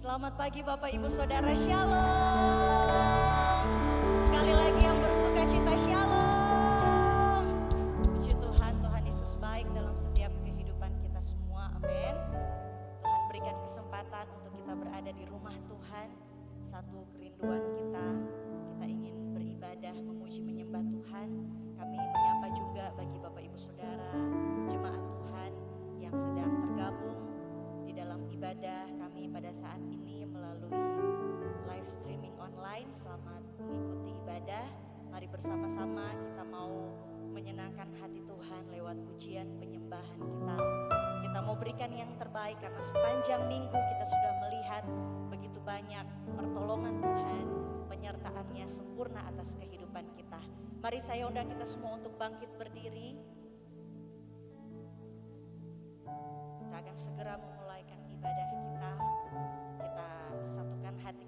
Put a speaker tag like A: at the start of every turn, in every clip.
A: Selamat pagi Bapak Ibu Saudara, Shalom. Sekali lagi yang bersuka cita, Shalom. Puji Tuhan, Tuhan Yesus baik dalam setiap kehidupan kita semua, amin. Tuhan berikan kesempatan untuk kita berada di rumah Tuhan. Satu kerinduan kita ingin beribadah, memuji, menyembah Tuhan. Kami menyapa juga bagi Bapak Ibu Saudara, jemaat Tuhan yang sedang tergabung di dalam ibadah kami pada saat ini melalui live streaming online. Selamat mengikuti ibadah. Mari bersama-sama kita mau menyenangkan hati Tuhan lewat pujian penyembahan kita. Kita mau berikan yang terbaik karena sepanjang minggu kita sudah melihat begitu banyak pertolongan Tuhan, penyertaannya sempurna atas kehidupan kita. Mari saya undang kita semua untuk bangkit berdiri. Kita akan segera memulaikan ibadah kita. Kita satukan hati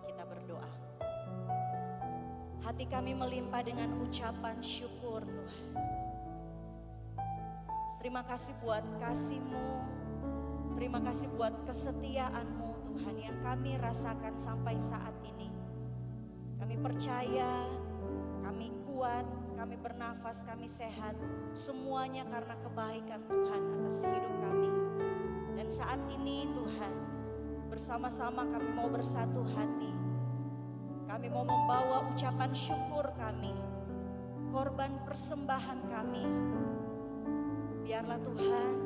A: kita berdoa. Hati kami melimpah dengan ucapan syukur Tuhan. Terima kasih buat kasih-Mu. Terima kasih buat kesetiaan-Mu Tuhan yang kami rasakan sampai saat ini. Kami percaya, kami kuat, kami bernafas, kami sehat. Semuanya karena kebaikan Tuhan atas hidup kami. Dan saat ini Tuhan, bersama-sama kami mau bersatu hati. Kami mau membawa ucapan syukur kami, korban persembahan kami. Biarlah Tuhan,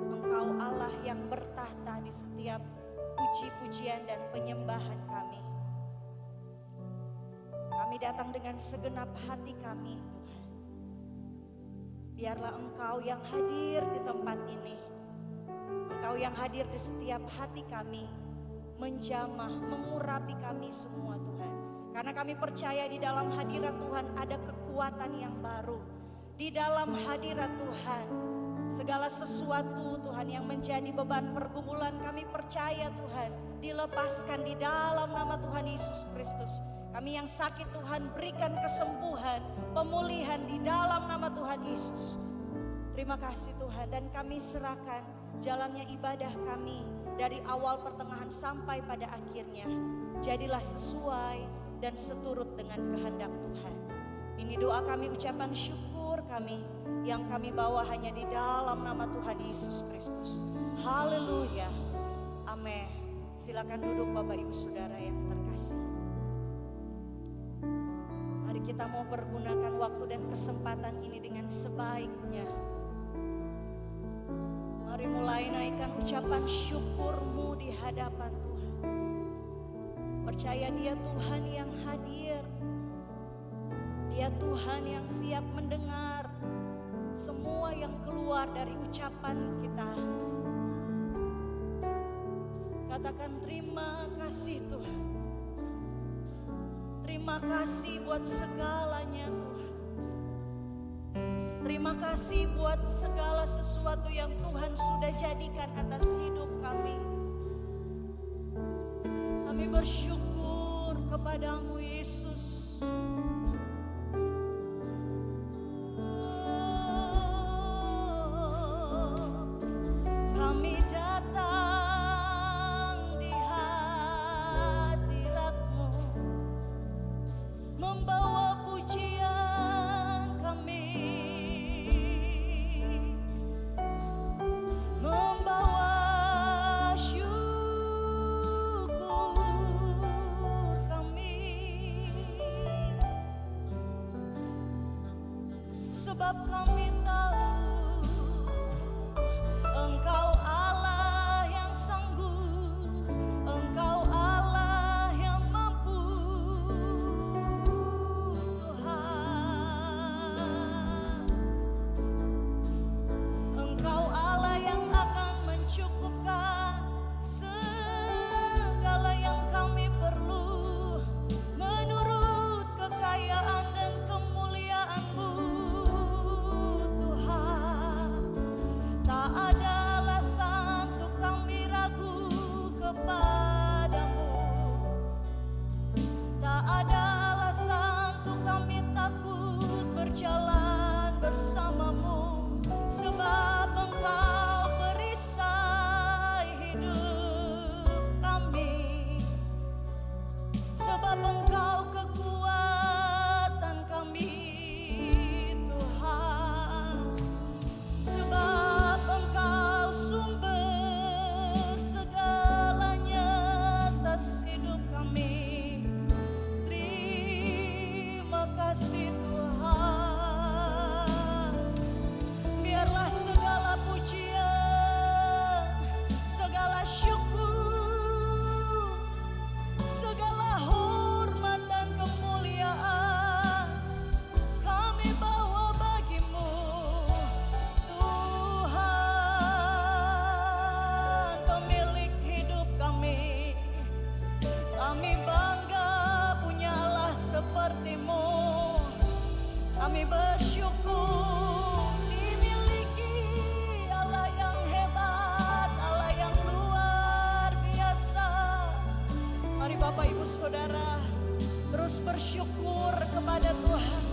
A: Engkau Allah yang bertahta di setiap puji-pujian dan penyembahan kami. Kami datang dengan segenap hati kami Tuhan. Biarlah Engkau yang hadir di tempat ini. Engkau yang hadir di setiap hati kami. Menjamah, mengurapi kami semua Tuhan. Karena kami percaya di dalam hadirat Tuhan ada kekuatan yang baru. Di dalam hadirat Tuhan, segala sesuatu Tuhan yang menjadi beban pergumulan kami percaya Tuhan dilepaskan di dalam nama Tuhan Yesus Kristus. Kami yang sakit Tuhan berikan kesembuhan, pemulihan di dalam nama Tuhan Yesus. Terima kasih Tuhan, dan kami serahkan jalannya ibadah kami dari awal pertengahan sampai pada akhirnya. Jadilah sesuai dan seturut dengan kehendak Tuhan. Ini doa kami, ucapan syukur kami yang kami bawa hanya di dalam nama Tuhan Yesus Kristus. Haleluya. Amin. Silakan duduk Bapak Ibu Saudara yang terkasih. Mari kita mau pergunakan waktu dan kesempatan ini dengan sebaiknya. Mari mulai naikkan ucapan syukur-Mu di hadapan Tuhan. Percaya Dia Tuhan yang hadir. Dia Tuhan yang siap mendengar semua yang keluar dari ucapan kita. Katakan terima kasih Tuhan. Terima kasih buat segalanya Tuhan. Terima kasih buat segala sesuatu yang Tuhan sudah jadikan atas hidup kami. Kami bersyukur kepadamu Yesus. Kami datang di hadirat-Mu, membawa pujian kami, membawa syukur kami, sebab kami tahu Engkau Allah yang sanggup, Engkau Allah yang mampu Tuhan. Engkau Allah yang akan mencukupkan segala yang kami perlu menurut kekayaan dan kemuliaan-Mu Tuhan. Tak ada alasan untuk kami ragu kepadamu. Tak ada alasan untuk kami takut berjalan bersamamu. Sebab Engkau perisai hidup Sebab Engkau kekuatan kami, Tuhan. Sebab Engkau sumber segalanya atas hidup kami. Terima kasih Tuhan. Biarlah segala pujian, segala syukur, segala hormat dan kemuliaan kami bawa bagimu, Tuhan, pemilik hidup kami. Kami bangga punya Allah seperti-Mu. Kami bersyukur dimiliki Allah yang hebat, Allah yang luar biasa. Mari Bapak Ibu Saudara terus bersyukur kepada Tuhan.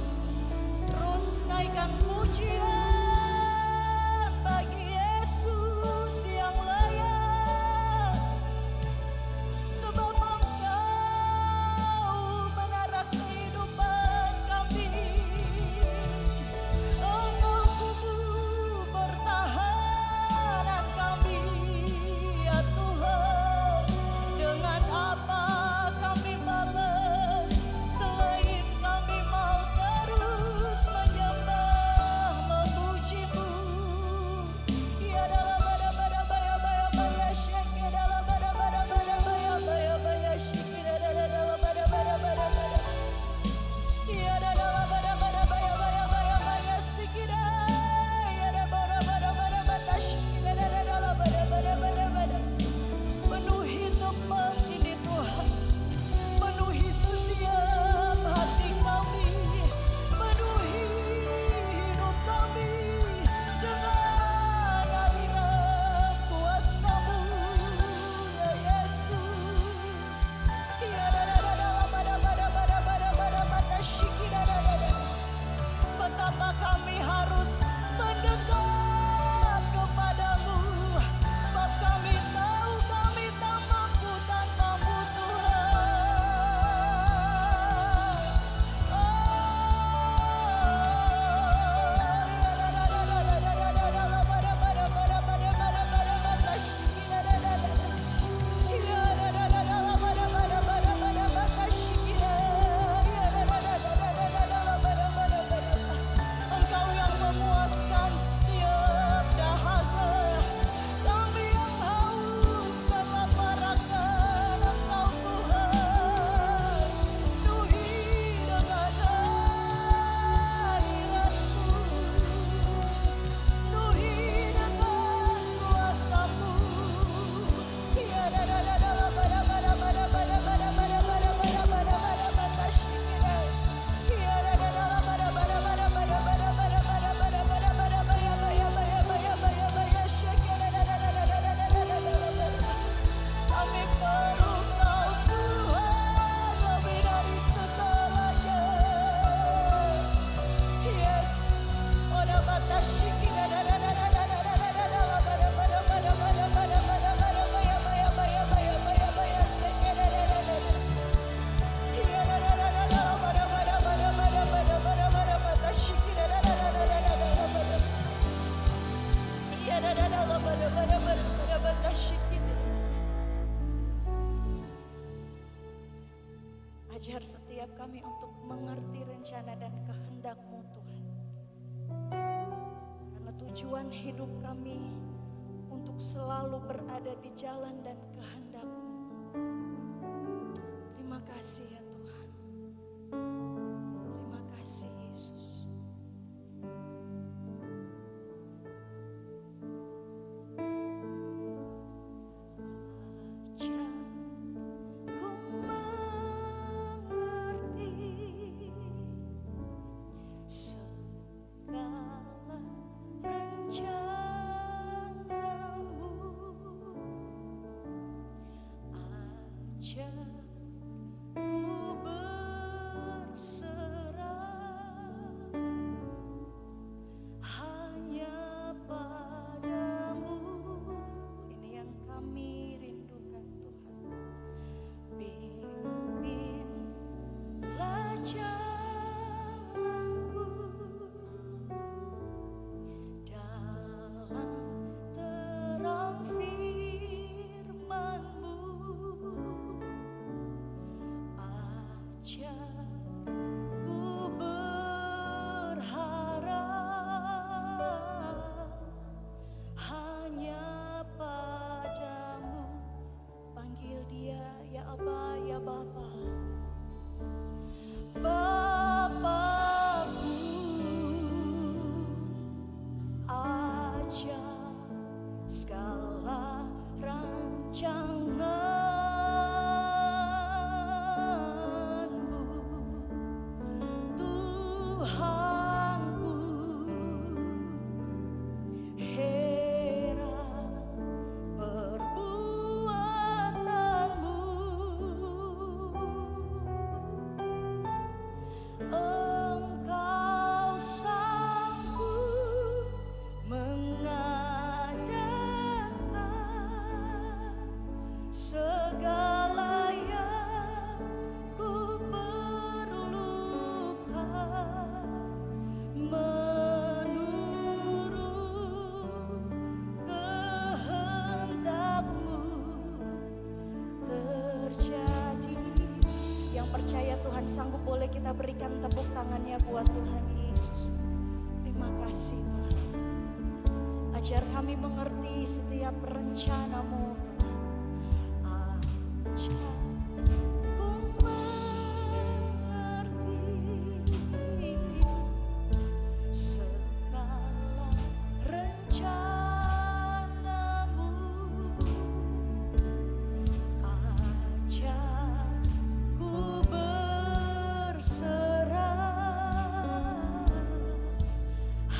A: Terus naikkan pujian bagi Yesus yang layak. Sebab Engkau menara kehidupan kami. Engkau kubu pertahanan kami, ya Tuhan. Dengan apa kami balas selain kami mau terus menyembah memuji-Mu. Ya dalam baya baya baya syek, ya dalam baya baya baya syek, ya dalam baya baya baya. Ya dalam baya baya baya syek, ya dalam baya baya syek, ya dalam baya baya. Penuhi tempat ini Tuhan, penuhi setiap hati kami, penuhi hidup kami dengan aliran kuasa-Mu, ya Yesus. Ya betapa kami harus mendekat kepadamu, sebab kami tahu kami tak mampu tanpa-Mu Engkau yang memuaskan setiap dahaga, kami yang haus melaparakan Engkau Tuhan. Penuhi dengan hadirat-Mu, penuhi dengan kuasa-Mu. Ya dalam kami perlu Kau Tuhan lebih dari segalanya. Yes, ora batashiki ajar setiap kami untuk mengerti rencana dan kehendak-Mu Tuhan. Karena tujuan hidup kami untuk selalu berada di jalan dan kehendak-Mu. Terima kasih ya Tuhan. Terima kasih Yesus. Ajar ku mengerti segala rencana-Mu. Ajar ku Ku berharap hanya padamu. Panggil dia ya Aba, ya Bapa. Bapakku, ajar segala rancanganmu, Tuhanku. Heran perbuatanmu, Engkau sanggup mengadakan segala yang ku perlukan menurut kehendak-Mu terjadi. Yang percaya Tuhan sanggup, boleh kita berikan tepuk tangannya buat Tuhan Yesus. Terima kasih Tuhan. Ajar kami mengerti setiap rencana-Mu Tuhan. Ajar ku mengerti segala rencana-Mu. Ajar ku berserah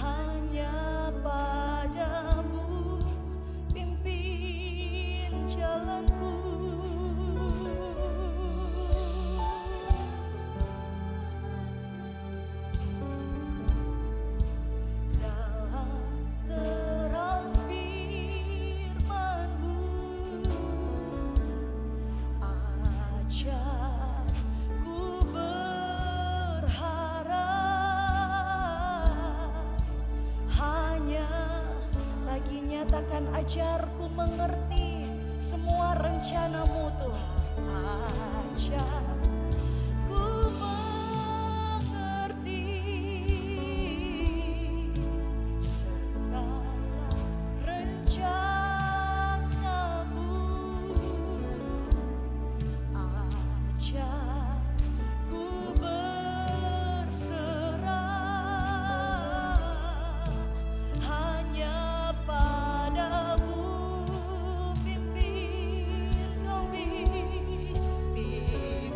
A: hanya padamu, pimpin jalanku. Dalam terang firman-Mu, ajar ku berharap hanya lagi nyatakan, ajarku mengerti semua rencana-Mu Tuhan. Ajar ku mengerti segala rencana-Mu. Ajar ku berserah hanya padamu, pimpin kami, pimpin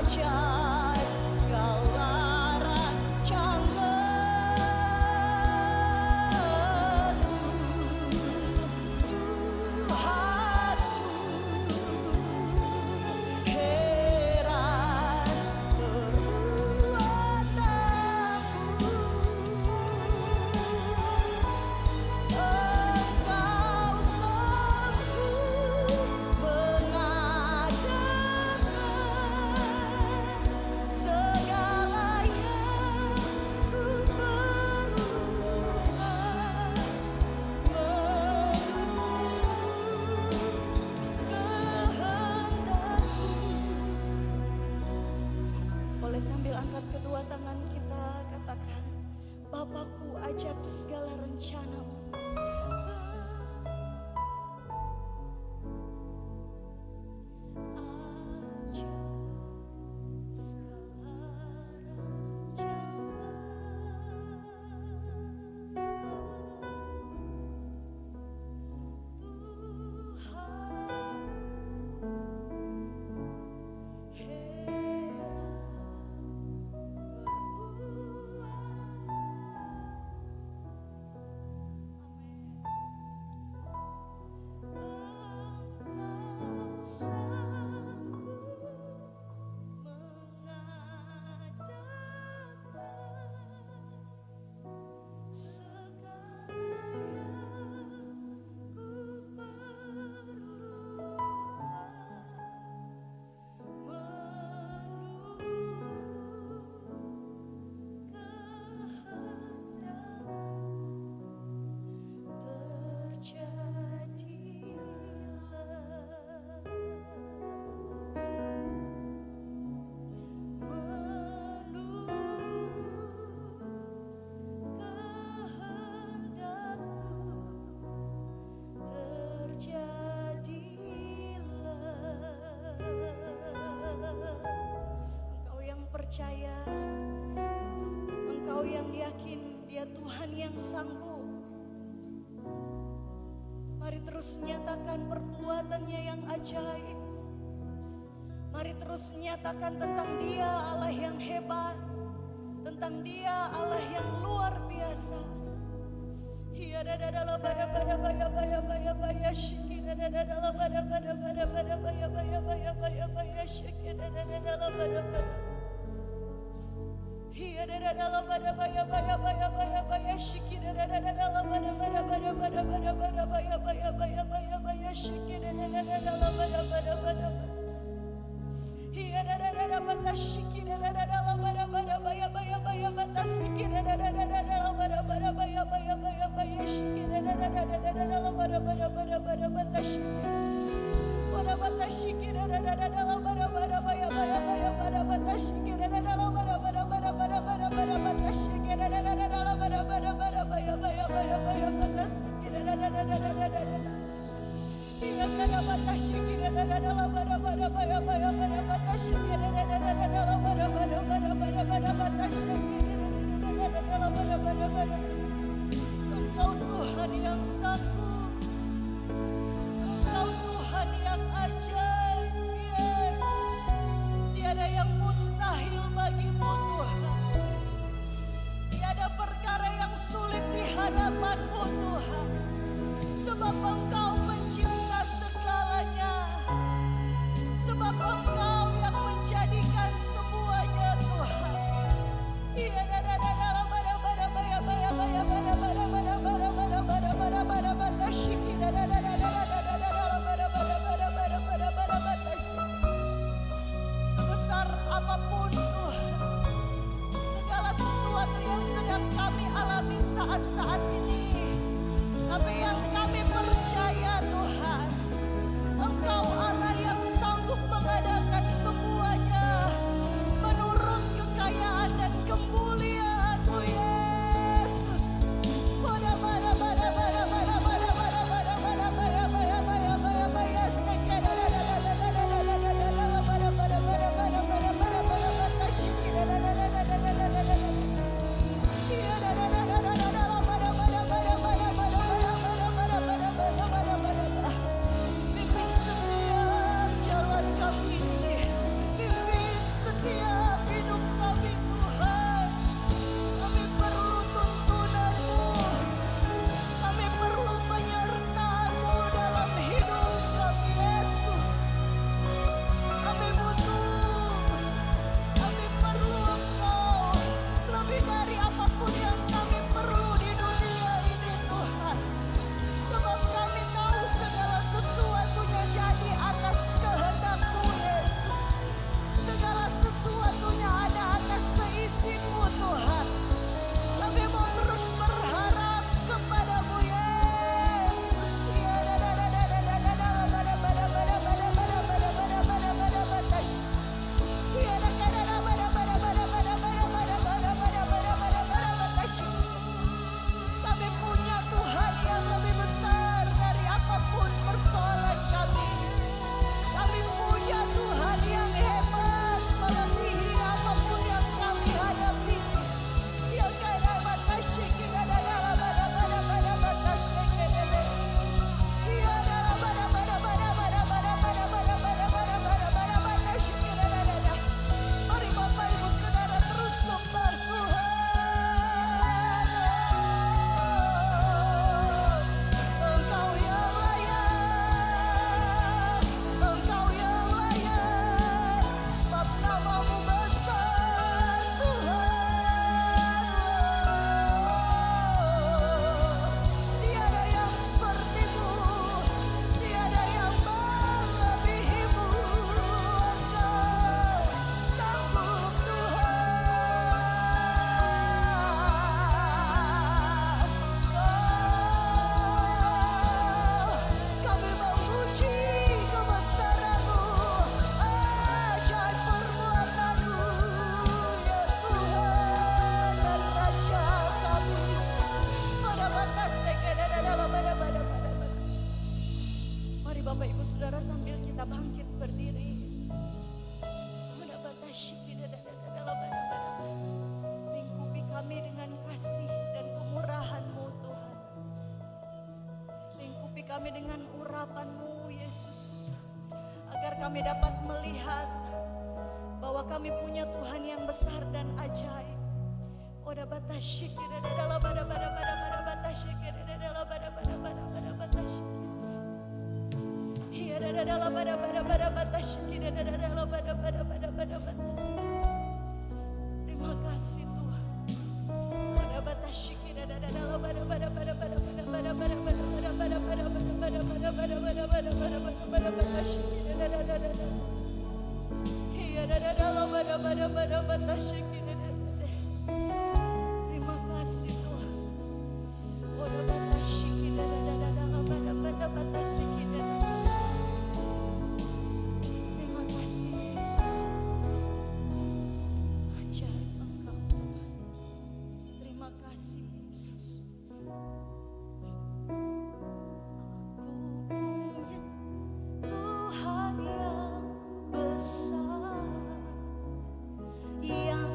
A: ajaib segala rancangan. Boleh sambil angkat kedua tangan kita katakan, Bapakku ajaib segala rencanamu. Percaya, engkau yang yakin Dia Tuhan yang sanggup. Mari terus nyatakan perbuatannya yang ajaib. Mari terus nyatakan tentang Dia Allah yang hebat, tentang Dia Allah yang luar biasa. Engkau Tuhan yang sanggup, Engkau Tuhan yang ajaib, yes. Tiada yang mustahil bagimu Tuhan. Tiada perkara yang sulit di hadapan-Mu Tuhan. Sebab Engkau mencipta segalanya. Sebab Engkau yang menjadikan semuanya Tuhan. Sebesar apapun Tuhan, segala sesuatu yang sedang kami alami saat-saat ini, tapi yang kami percaya Tuhan, Engkau Allah yang sanggup mengadakan semuanya menurut kekayaan dan kemuliaan-Mu Yesus. Bimbing setiap sesuatunya ada atas seizin-Mu Tuhan. Kami mau terus berharap kepadamu Yesus. Kami punya Tuhan yang lebih besar dari apapun persoalan kami. Kami punya Tuhan yang hebat melebihi apapun yang kami hadapi. Ya kada batasy kita dalam pada batasy kedede. Ya dalam pada batasy kita dalam. Mari Bapak Ibu Saudara terus sembah Tuhan. Engkau yang layak, Engkau yang layak, sebab nama-Mu besar Tuhan. Tiada yang seperti-Mu, tiada yang melebihi-Mu. Engkau sanggup Tuhan. Kami memuji kebesaran-Mu, ajaib perbuatan-Mu, ya Tuhan dan Raja kami. Pada batas Mari Bapak Ibu Saudara sambil kita bangkit berdiri. Pada batas lingkupi kami dengan kasih dan kemurahan-Mu Tuhan. Lingkupi kami dengan urapan-Mu Yesus, agar kami dapat melihat bahwa kami punya Tuhan yang besar dan ajaib. Oda batasy kita dalam pada batasy kita dalam pada batasy. Iya dalam pada batasy kita dalam pada batasy. Terima kasih Tuhan. Oda batasy kita dalam pada batasy kita dalam. Iya dalam pada batasy kita. Terima kasih Tuhan. Oda batasy kita dalam pada batasy kita. Terima kasih Yesus. Ajaib Engkau Tuhan. Terima kasih Yesus. Aku punya Tuhan yang besar, yang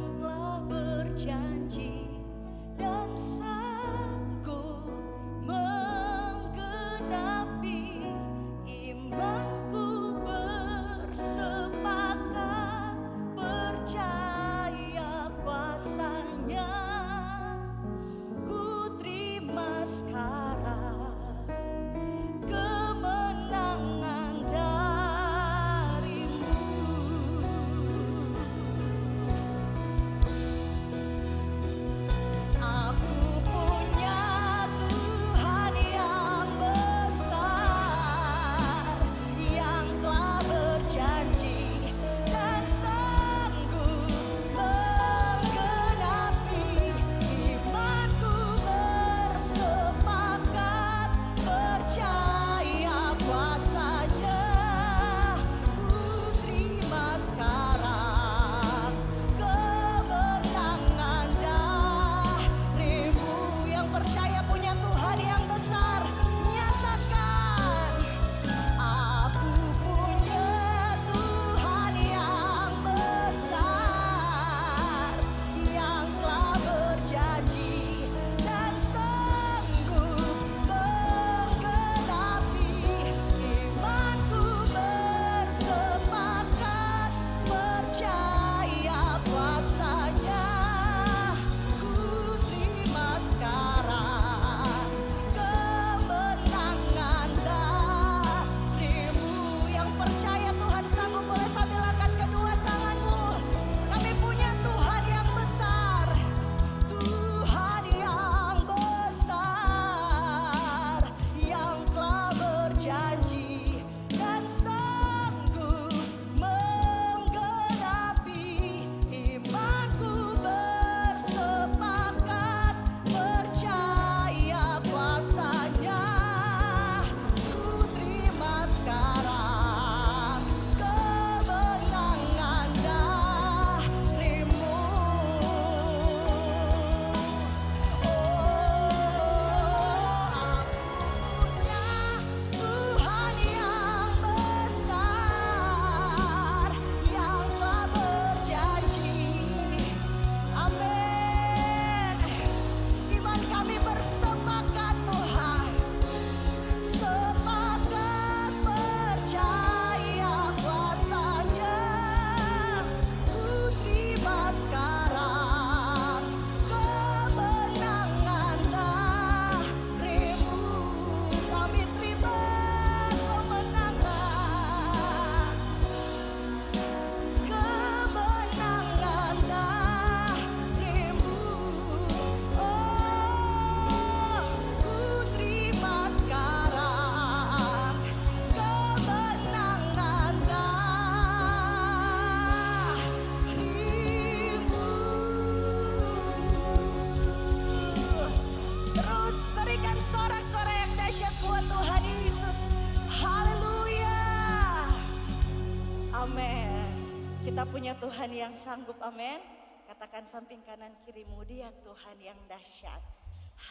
A: Kita punya Tuhan yang sanggup, amin. Katakan samping kanan kirimu, Dia Tuhan yang dahsyat.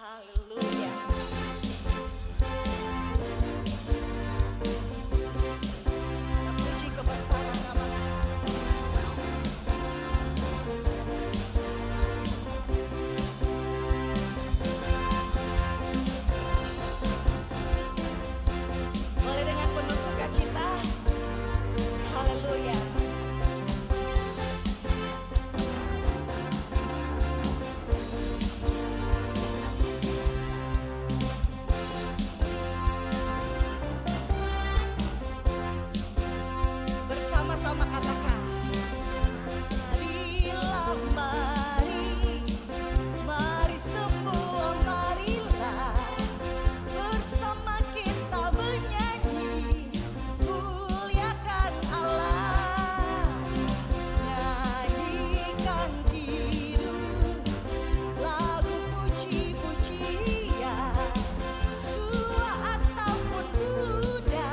A: Haleluya. Puji kebesaran nama boleh dengan penuh sukacita. Haleluya. Bersama-sama katakan, marilah, mari semua marilah, bersama kita menyanyi, muliakan Allah, nyanyikan hidup, lagu puji-pujian, tua ataupun muda.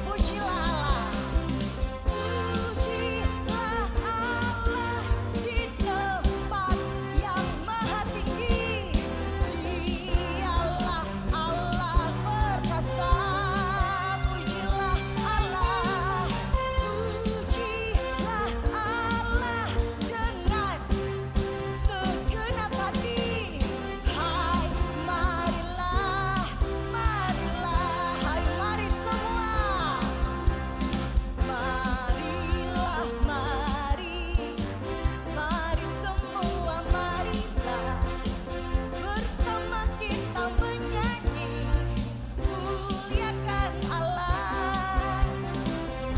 A: Pujilah Allah, pujilah Allah di tempat yang maha tinggi. Dialah Allah perkasa. Pujilah Allah, pujilah Allah dengan segenap hati. Hai marilah, hai mari semua. Marilah, mari semua marilah, bersama kita menyanyi, muliakan Allah,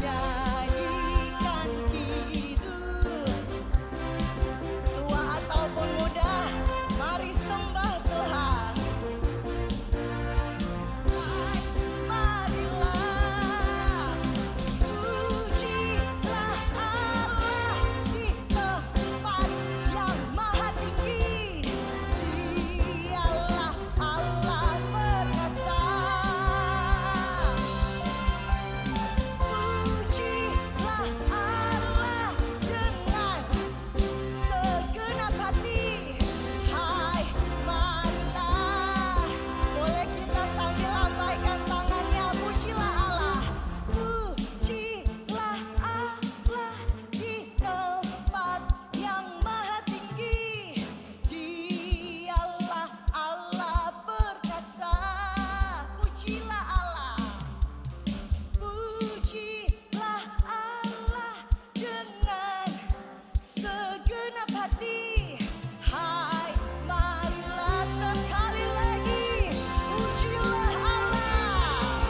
A: nyanyikan hidup, tua ataupun muda, mari sembah Tuhan. Hai marilah, pujilah Allah di tempat yang maha tinggi. Dialah Allah perkasa. Pujilah Allah dengan segenap hati. Hai marilah, boleh kita sambil lambaikan tangannya. Pujilah Allah, pujilah Allah di tempat yang maha tinggi. Dialah Allah perkasa. Pujilah Allah, pujilah Allah dengan segenap hati. Hai marilah sekali lagi, pujilah Allah,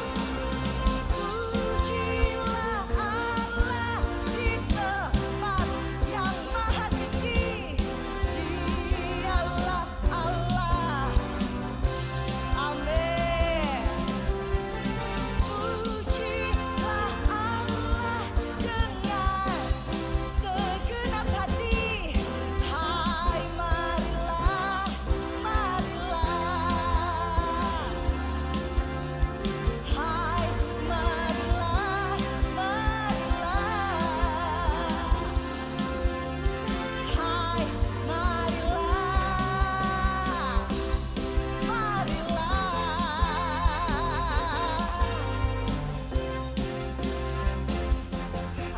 A: pujilah Allah di tempat yang maha tinggi. Dialah Allah, amin. Pujilah Allah dengan segenap hati. Hai marilah, hai marilah, hai marilah.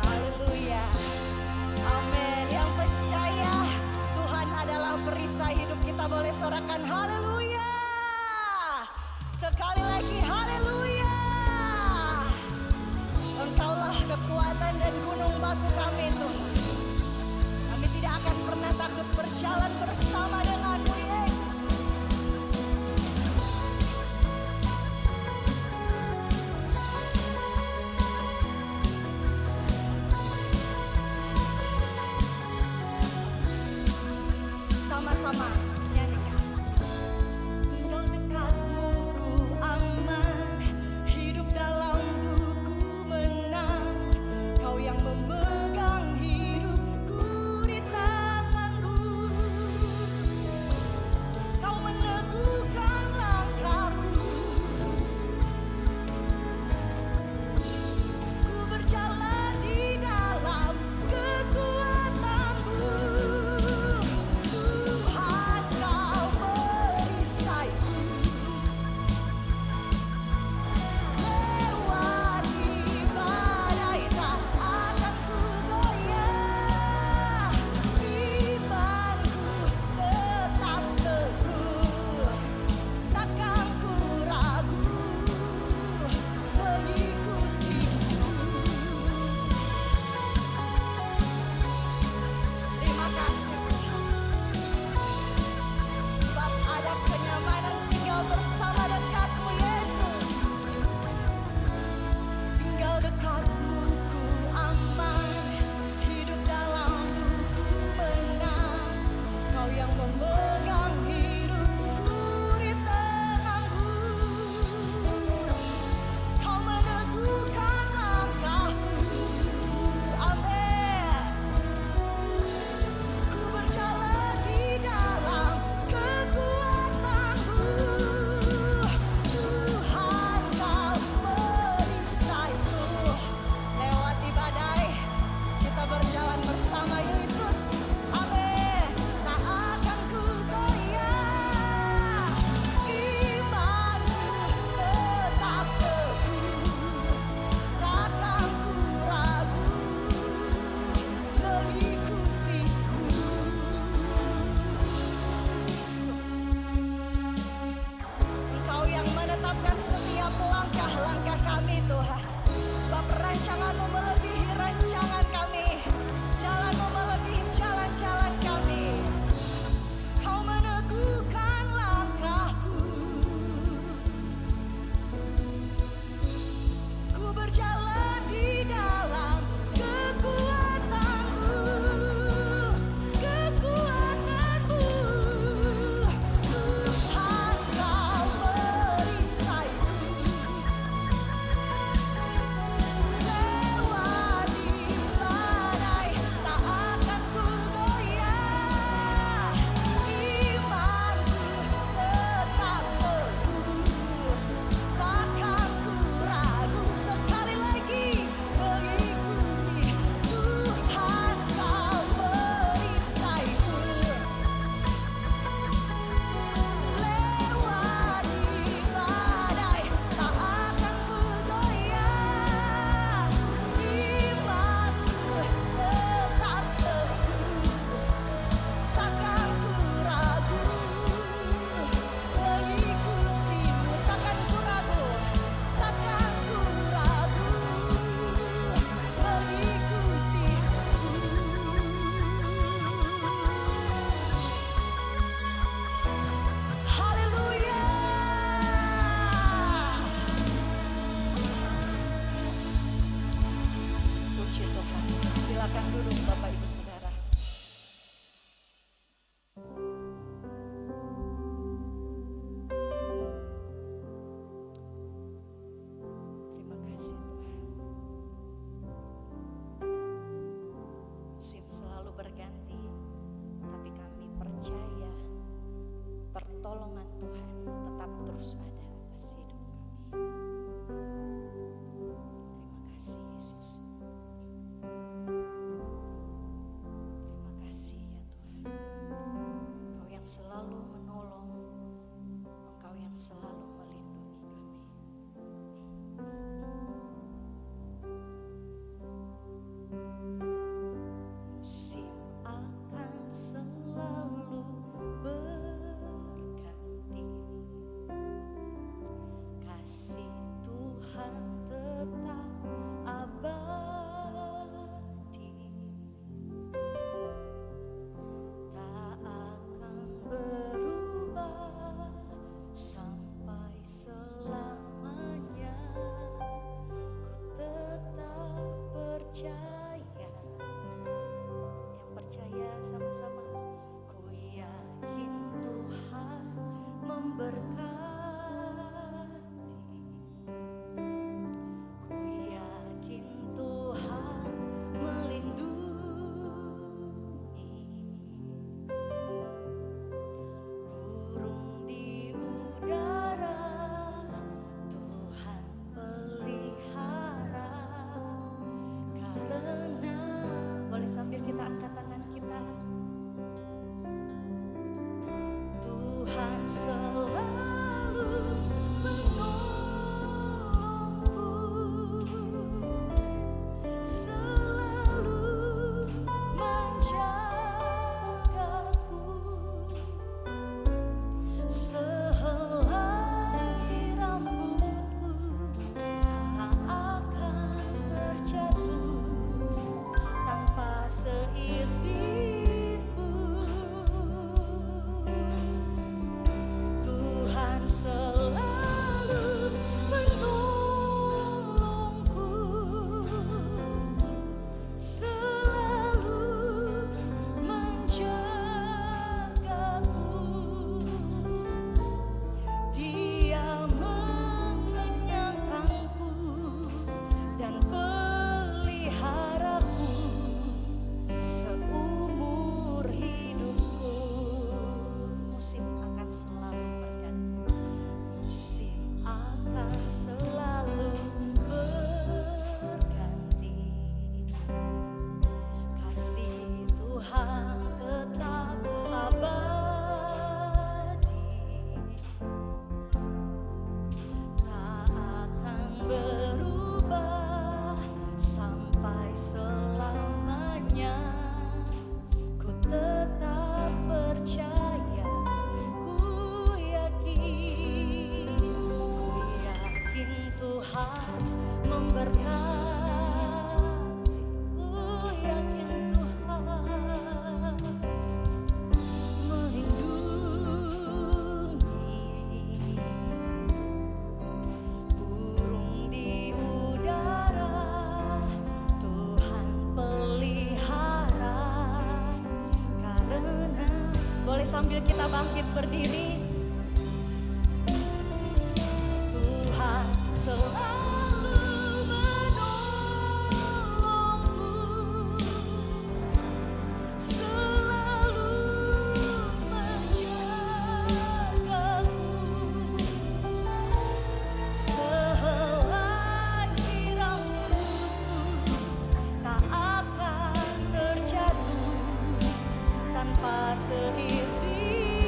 A: Haleluya. Amin. Yang percaya Tuhan adalah perisai hidup kita boleh sorakan haleluya. Sekali lagi haleluya. Engkaulah kekuatan dan gunung batu kami Tuhan. Kami tidak akan pernah takut berjalan bersama denganmu Yesus. Sama-sama nyanyikan. Tinggal dekatmu ku aman, hidup dalammu ku menang. Kau yang memegang hidupku di tanganmu. Kau meneguhkan langkahku. Ku berjalan Silakan duduk Bapak Ibu Saudara. Terima kasih Tuhan. Musim selalu berganti, tapi kami percaya pertolongan Tuhan tetap terus ada atas hidup kami. Terima kasih Yesus. Terima kasih ya Tuhan. Engkau yang selalu menolong, Engkau yang selalu melindungi kami. Musim akan selalu berganti, kasih Tuhan tetap abadi, tak akan berubah sampai selamanya. Ku tetap percaya, yang percaya sama-sama. Ku yakin Tuhan memberkati, ku yakin Tuhan melindungi. Burung di udara Tuhan pelihara, karena boleh sambil kita angkat tangan kita. Tuhan selalu menolongku, selalu menjagaku, sehelai rambutku tak akan terjatuh tanpa seizinku. Tuhan selalu menolongku, selalu menjagaku. Dia mengenyangkanku dan peliharaku seumur hidupku. Musim akan selalu berganti, musim akan selalu berganti, kasih Tuhan tetap abadi, tak akan berubah sampai selamanya. Ku tetap percaya, ku yakin Tuhan memberkati, ku yakin Tuhan melindungi. Burung di udara Tuhan pelihara, karena boleh sambil kita bangkit berdiri. Tuhan selalu menolongku, selalu menjagaku, sehelai rambutku tak akan terjatuh tanpa seizinku.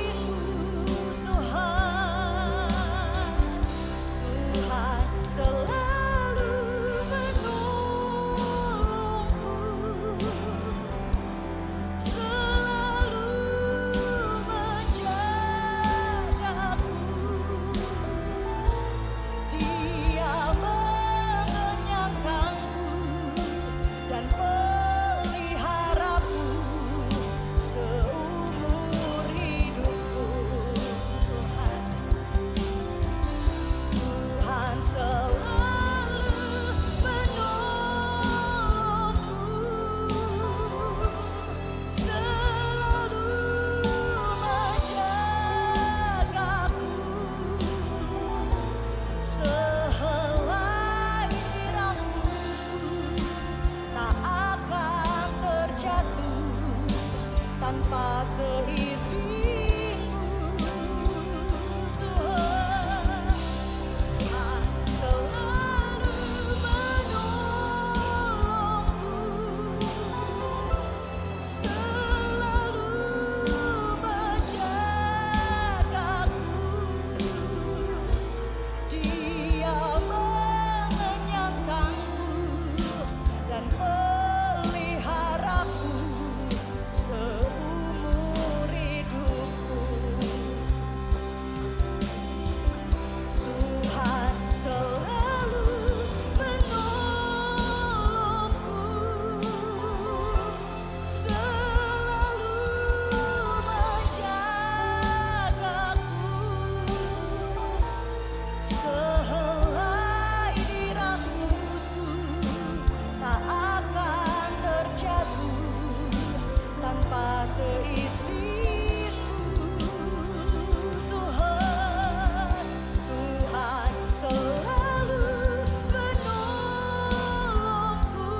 A: tanpa seizin-Mu Tuhan. Tuhan selalu menolongku, selalu menjagaku. Dia mengenyangkanku dan peliharaku seumur hidupku. Tuhan selalu menolongku, selalu menjagaku. Sehelai di rambutku tak akan terjatuh tanpa seizin-Mu Tuhan. Tuhan selalu menolongku,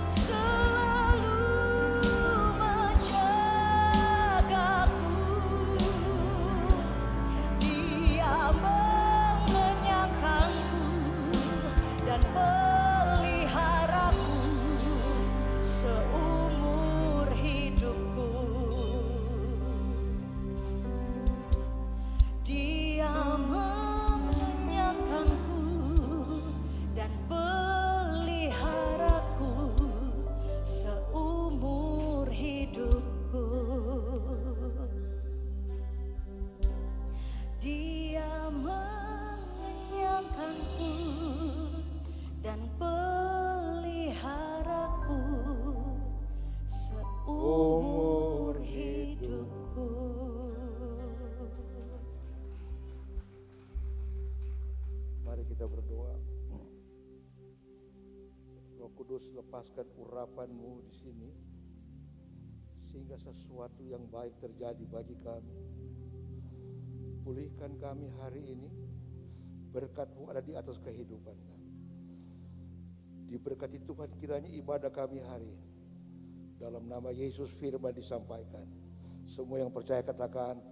A: selalu menjagaku. Dia mengenyangkanku dan peliharaku seumur hidupku. Dia mengenyangkanku dan peliharaku seumur hidupku. Dia mengenyangkanku dan peliharaku seumur hidupku.
B: Mari kita berdoa. Roh Kudus, lepaskan urapan-Mu di sini, sehingga sesuatu yang baik terjadi bagi kami. Pulihkan kami hari ini, berkat-Mu ada di atas kehidupan kami. Diberkati Tuhan kiranya ibadah kami hari ini. Dalam nama Yesus firman disampaikan. Semua yang percaya katakan amin.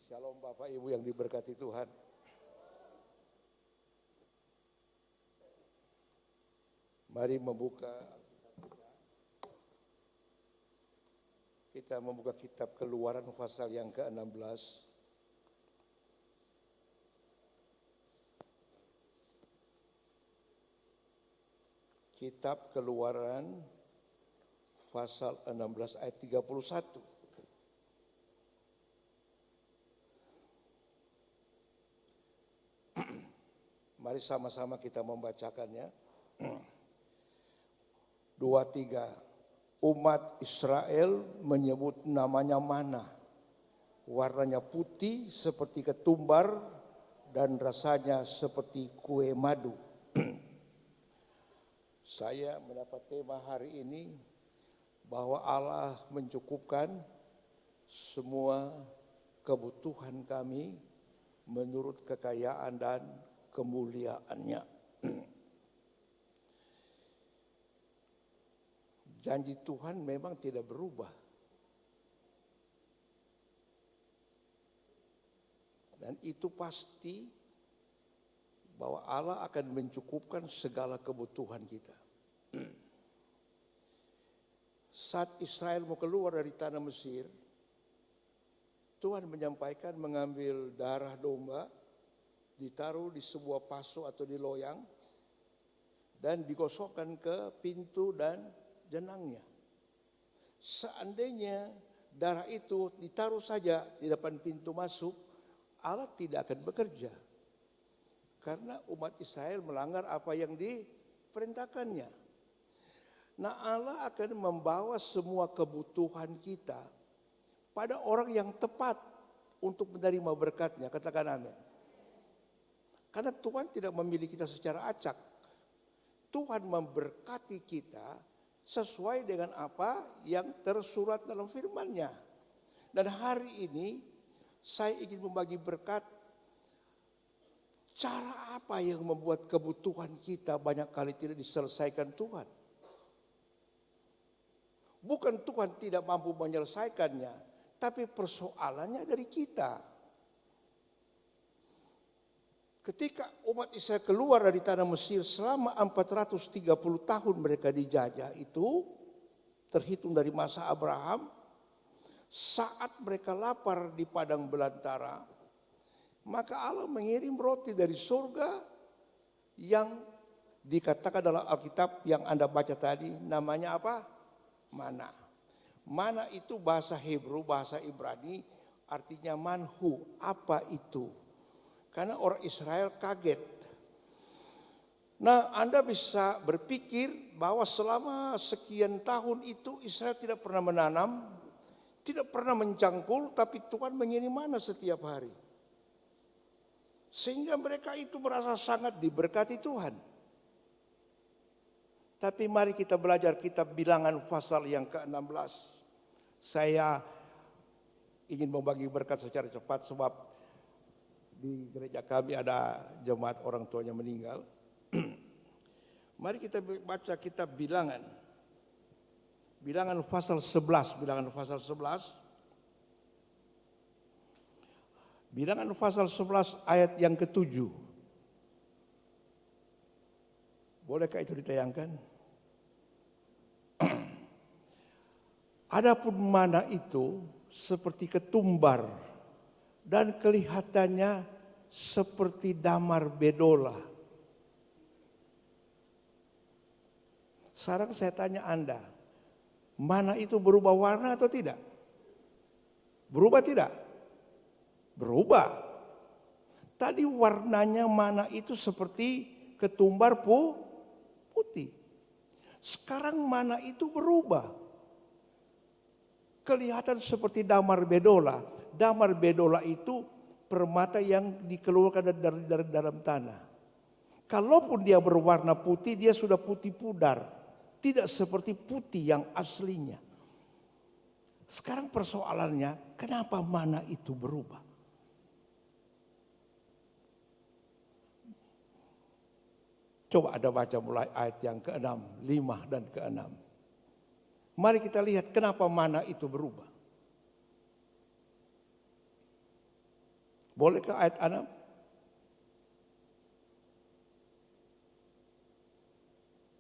B: Shalom Bapak Ibu yang diberkati Tuhan. Mari membuka, kita membuka kitab Keluaran pasal yang ke-16. Kitab Keluaran pasal 16 ayat 31. Mari sama-sama kita membacakannya. 2, 3. Umat Israel menyebut namanya mana. Warnanya putih seperti ketumbar dan rasanya seperti kue madu. Saya mendapat tema hari ini bahwa Allah mencukupkan semua kebutuhan kami menurut kekayaan dan kemuliaannya. Janji Tuhan memang tidak berubah. Dan itu pasti bahwa Allah akan mencukupkan segala kebutuhan kita. Saat Israel mau keluar dari tanah Mesir, Tuhan menyampaikan mengambil darah domba, ditaruh di sebuah paso atau di loyang, dan digosokkan ke pintu dan jenangnya. Seandainya darah itu ditaruh saja di depan pintu masuk, Allah tidak akan bekerja. Karena umat Israel melanggar apa yang diperintahkannya. Nah, Allah akan membawa semua kebutuhan kita pada orang yang tepat untuk menerima berkat-Nya. Katakan amin. Karena Tuhan tidak memilih kita secara acak. Tuhan memberkati kita sesuai dengan apa yang tersurat dalam firman-Nya. Dan hari ini saya ingin membagi berkat Cara apa yang membuat kebutuhan kita banyak kali tidak diselesaikan Tuhan? Bukan Tuhan tidak mampu menyelesaikannya, tapi persoalannya dari kita. Ketika umat Israel keluar dari tanah Mesir selama 430 tahun mereka dijajah itu, terhitung dari masa Abraham, saat mereka lapar di padang belantara, maka Allah mengirim roti dari surga yang dikatakan dalam Alkitab yang Anda baca tadi, namanya apa? Mana. Mana itu bahasa Hebrew, bahasa Ibrani, artinya manhu. Apa itu? Karena orang Israel kaget. Nah, Anda bisa berpikir bahwa selama sekian tahun itu Israel tidak pernah menanam, tidak pernah mencangkul, tapi Tuhan mengirim mana setiap hari. Sehingga mereka itu merasa sangat diberkati Tuhan. Tapi mari kita belajar kitab Bilangan pasal yang ke-16. Saya ingin membagi berkat secara cepat sebab di gereja kami ada jemaat orang tuanya meninggal. Mari kita baca kitab Bilangan. Bilangan pasal 11, Bilangan pasal 11. Bilangan pasal 11 ayat yang ke-7. Bolehkah itu ditayangkan? Adapun mana itu seperti ketumbar dan kelihatannya seperti damar bedola. Sekarang saya tanya Anda, mana itu berubah warna atau tidak? Berubah tidak? Berubah. Tadi warnanya mana itu seperti ketumbar putih. Sekarang mana itu berubah. Kelihatan seperti damar bedola. Damar bedola itu permata yang dikeluarkan dari dalam tanah. Kalaupun dia berwarna putih, dia sudah putih pudar. Tidak seperti putih yang aslinya. Sekarang persoalannya, kenapa mana itu berubah? Coba Anda baca mulai ayat yang ke-6, 5 dan ke-6. Mari kita lihat kenapa mana itu berubah. Bolehkah ayat 6?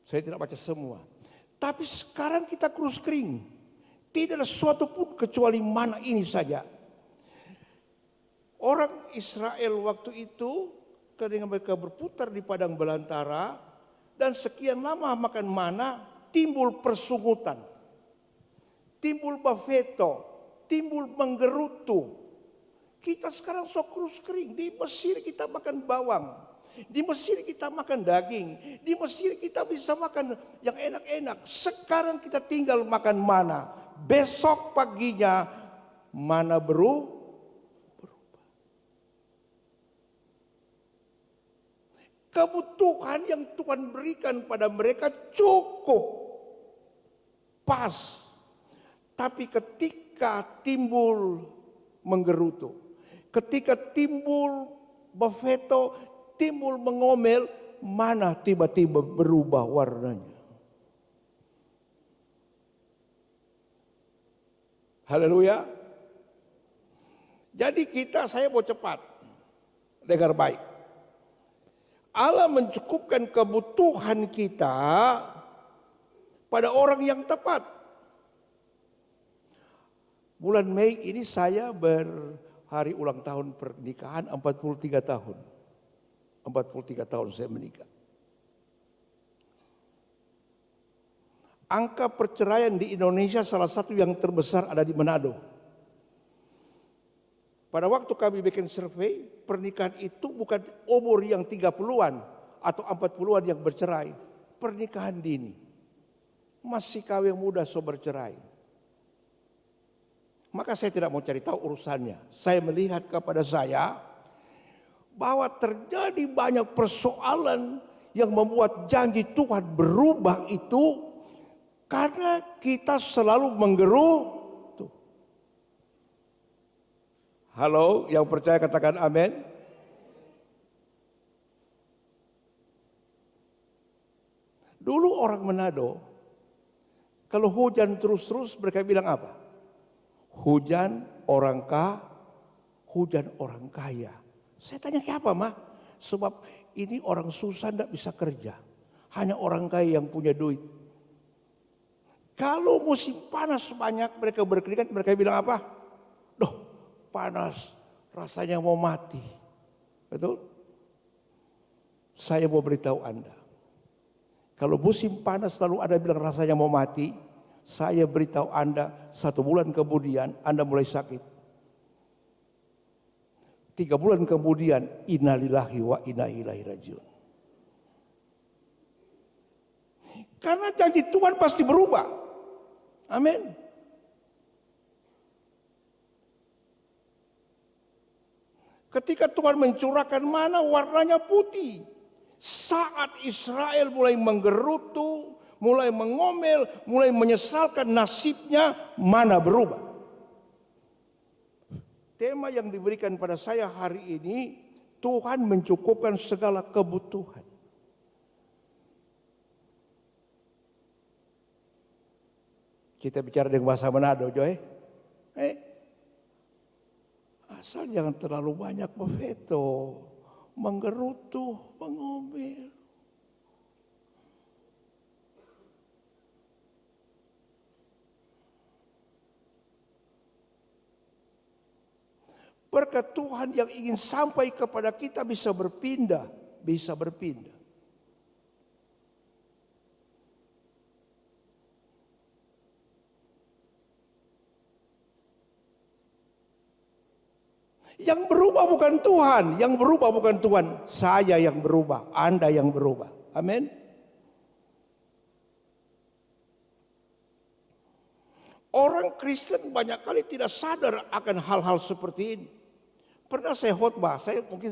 B: Saya tidak baca semua. Tapi sekarang kita krus kering. Tidak ada suatu pun kecuali mana ini saja. Orang Israel waktu itu ketika mereka berputar di padang belantara dan sekian lama makan mana, timbul persungutan, timbul bafeto, timbul menggerutu. Kita sekarang sok krus kering. Di Mesir kita makan bawang, di Mesir kita makan daging, di Mesir kita bisa makan yang enak-enak. Sekarang kita tinggal makan mana. Besok paginya mana berubah. Kebutuhan yang Tuhan berikan pada mereka cukup, pas. Tapi ketika timbul menggerutu, ketika timbul bafeto, timbul mengomel, mana tiba-tiba berubah warnanya. Haleluya. Jadi saya mau cepat, dengar baik. Allah mencukupkan kebutuhan kita pada orang yang tepat. Bulan Mei ini saya berhari ulang tahun pernikahan 43 tahun. 43 tahun saya menikah. Angka perceraian di Indonesia salah satu yang terbesar ada di Manado. Pada waktu kami bikin survei, pernikahan itu bukan umur yang 30-an atau 40-an yang bercerai. Pernikahan dini. Masih kawin muda so bercerai. Maka saya tidak mau cari tahu urusannya. Saya melihat kepada saya bahwa terjadi banyak persoalan yang membuat janji Tuhan berubah itu karena kita selalu menggerutu. Halo, yang percaya katakan amin. orang Manado, kalau hujan terus-terus mereka bilang apa? Hujan orang kaya. Saya tanya kenapa mah? Sebab ini orang susah tidak bisa kerja. Hanya orang kaya yang punya duit. Kalau musim panas banyak mereka berkeringat, mereka bilang apa? Duh, panas, rasanya mau mati. Betul? Saya mau beritahu Anda. Kalau musim panas lalu ada bilang rasanya mau mati, saya beritahu Anda 1 bulan kemudian Anda mulai sakit. 3 bulan kemudian innalillahi wa inna ilaihi rajiun. Karena janji Tuhan pasti berubah. Amin. Ketika Tuhan mencurahkan mana warnanya putih. Saat Israel mulai menggerutu, mulai mengomel, mulai menyesalkan nasibnya, mana berubah. Tema yang diberikan pada saya hari ini, Tuhan mencukupkan segala kebutuhan. Kita bicara dengan bahasa Manado, Joy. Asal jangan terlalu banyak beveto, menggerutu, mengomel. Berkat Tuhan yang ingin sampai kepada kita bisa berpindah, bisa berpindah. Yang berubah bukan Tuhan, yang berubah bukan Tuhan. Saya yang berubah, Anda yang berubah. Amin. Orang Kristen banyak kali tidak sadar akan hal-hal seperti ini. Pernah saya khotbah, saya mungkin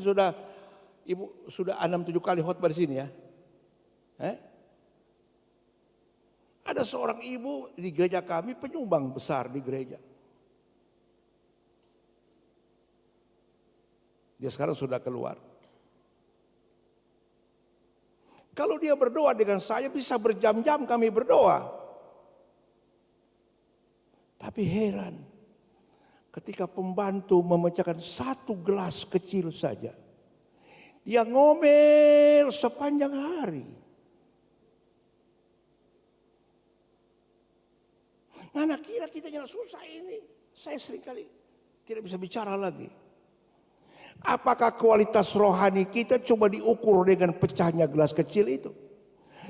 B: Ibu sudah 6-7 kali khotbah di sini ya. Ada seorang ibu di gereja kami, penyumbang besar di gereja. Dia sekarang sudah keluar. Kalau dia berdoa dengan saya bisa berjam-jam kami berdoa. Tapi heran. Ketika pembantu memecahkan 1 gelas kecil saja. Dia ngomel sepanjang hari. Mana kira kita yang susah ini. Saya seringkali tidak bisa bicara lagi. Apakah kualitas rohani kita cuma diukur dengan pecahnya gelas kecil itu?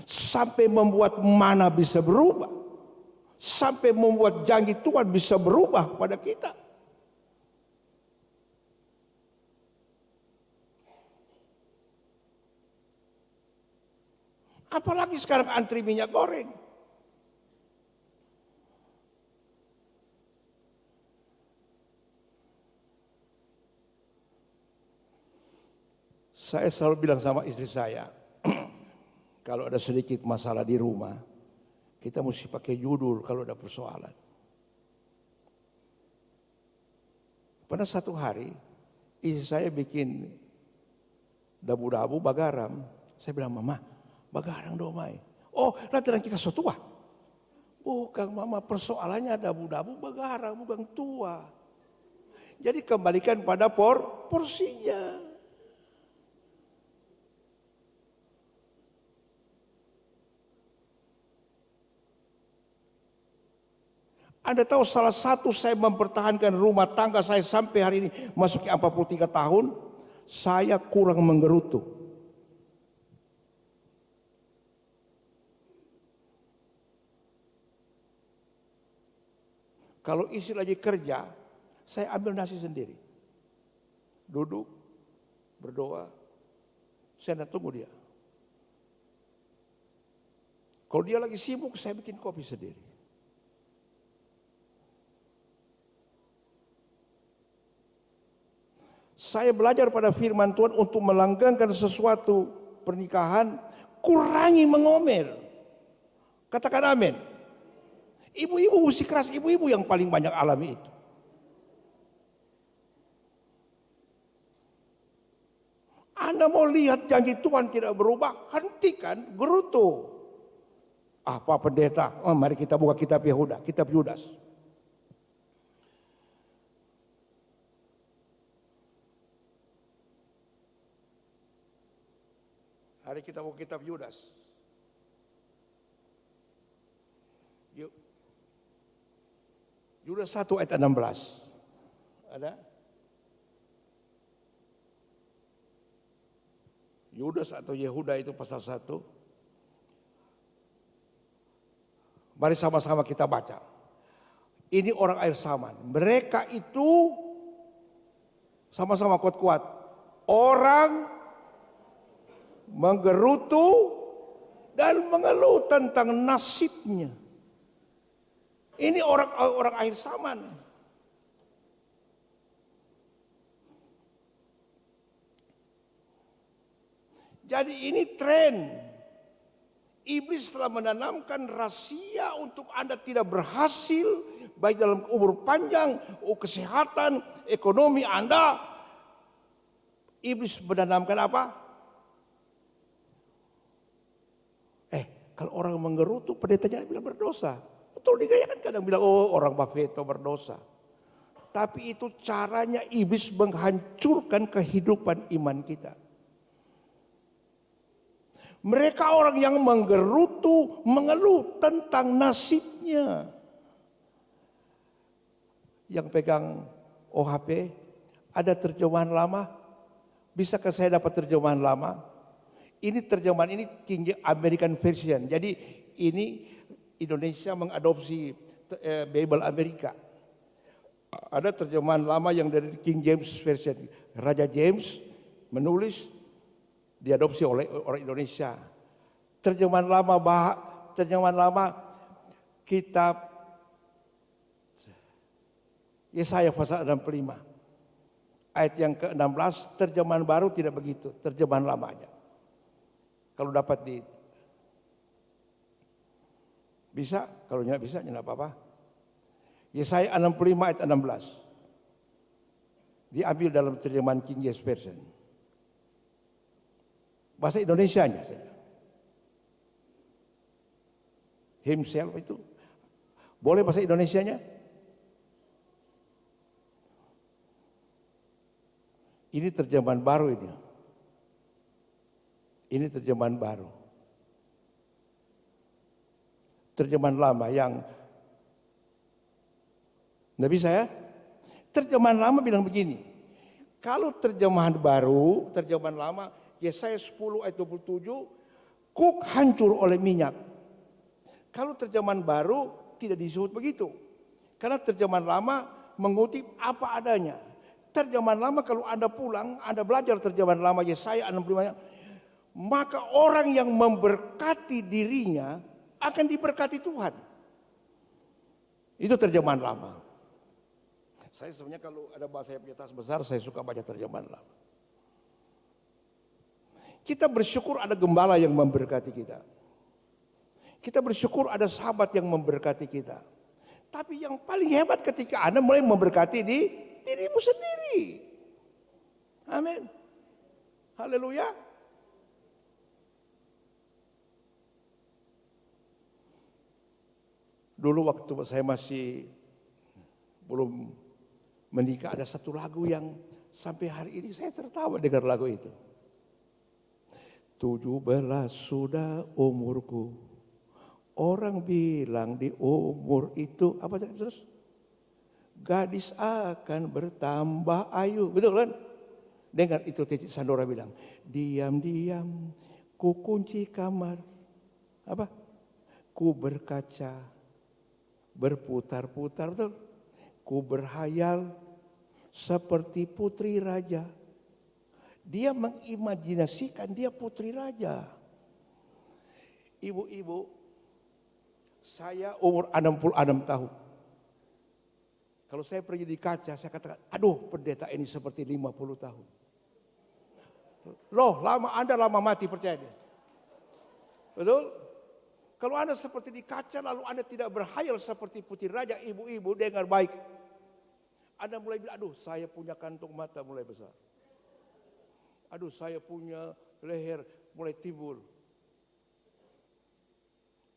B: Sampai membuat mana bisa berubah. Sampai membuat janji Tuhan bisa berubah pada kita. Apalagi sekarang antri minyak goreng. Saya selalu bilang sama istri saya, kalau ada sedikit masalah di rumah, kita mesti pakai judul kalau ada persoalan. Pada satu hari, istri saya bikin dabu-dabu bagaram. Saya bilang, Mama, bagarang dong, Mai. Oh, lantaran kita so tua. Bukan, Mama, persoalannya dabu-dabu bagarang, bukan tua. Jadi kembalikan pada porsinya. Anda tahu salah satu saya mempertahankan rumah tangga saya sampai hari ini masuk 43 tahun, saya kurang menggerutu. Kalau istri lagi kerja, saya ambil nasi sendiri. Duduk, berdoa, saya tunggu dia. Kalau dia lagi sibuk, saya bikin kopi sendiri. Saya belajar pada firman Tuhan untuk melanggengkan sesuatu pernikahan, kurangi mengomel. Katakan amin. Ibu-ibu mesti keras, ibu-ibu yang paling banyak alami itu. Anda mau lihat janji Tuhan tidak berubah, hentikan gerutu. Apa pendeta? Oh, mari kita buka kitab Yehuda, kitab Yudas. Mari kita buka kitab Yudas. Yudas 1 ayat 16. Ada? Yudas atau Yehuda itu pasal 1. Mari sama-sama kita baca. Ini orang air Saman. Mereka itu sama-sama kuat-kuat. Orang menggerutu dan mengeluh tentang nasibnya. Ini orang air Saman. Jadi ini tren. Iblis telah menanamkan rahasia untuk Anda tidak berhasil, baik dalam umur panjang, kesehatan, ekonomi Anda. Iblis menanamkan apa? Kalau orang menggerutu, pendetanya bilang berdosa. Betul, dia kan kadang bilang, oh orang Bafeto berdosa. Tapi itu caranya iblis menghancurkan kehidupan iman kita. Mereka orang yang menggerutu, mengeluh tentang nasibnya. Yang pegang OHP, ada terjemahan lama? Bisakah saya dapat terjemahan lama? Ini terjemahan ini King American Version. Jadi ini Indonesia mengadopsi Bible Amerika. Ada terjemahan lama yang dari King James Version. Raja James menulis, diadopsi oleh orang Indonesia. Terjemahan lama kitab Yesaya pasal 65. Ayat yang ke-16, terjemahan baru tidak begitu, terjemahan lama aja. Kalau dapat bisa, kalau tidak bisa tidak apa-apa. Yesaya 65 ayat 16. Diambil dalam terjemahan King James Version. Bahasa Indonesianya saja. Himself itu. Boleh bahasa Indonesianya? Ini terjemahan baru ini. Ini terjemahan baru. Terjemahan lama yang tidak bisa ya. Terjemahan lama bilang begini. Kalau terjemahan baru, terjemahan lama, Yesaya 10 ayat 27, kuk hancur oleh minyak. Kalau terjemahan baru tidak disebut begitu. Karena terjemahan lama mengutip apa adanya. Terjemahan lama kalau Anda pulang, Anda belajar terjemahan lama Yesaya 65, maka orang yang memberkati dirinya akan diberkati Tuhan. Itu terjemahan lama. Saya sebenarnya kalau ada bahasa yang punya tas besar, saya suka baca terjemahan lama. Kita bersyukur ada gembala yang memberkati kita. Kita bersyukur ada sahabat yang memberkati kita. Tapi yang paling hebat ketika Anda mulai memberkati dirimu sendiri. Amin. Haleluya. Dulu waktu saya masih belum menikah, ada satu lagu yang sampai hari ini saya tertawa dengar lagu itu. 17 sudah umurku. Orang bilang di umur itu apa terus? Gadis akan bertambah ayu. Betul kan? Dengar itu Titi Sandora bilang, diam-diam ku kunci kamar. Apa? Ku berkaca, berputar-putar, betul? Ku berhayal seperti putri raja. Dia mengimajinasikan dia putri raja. Ibu-ibu, saya umur 66 tahun. Kalau saya pergi di kaca, saya katakan, aduh pendeta ini seperti 50 tahun. Loh, Anda lama mati, percaya deh. Betul? Kalau Anda seperti di kaca, lalu Anda tidak berhayal seperti putri raja, ibu-ibu dengar baik. Anda mulai bilang, aduh saya punya kantung mata mulai besar. Aduh saya punya leher mulai timbul.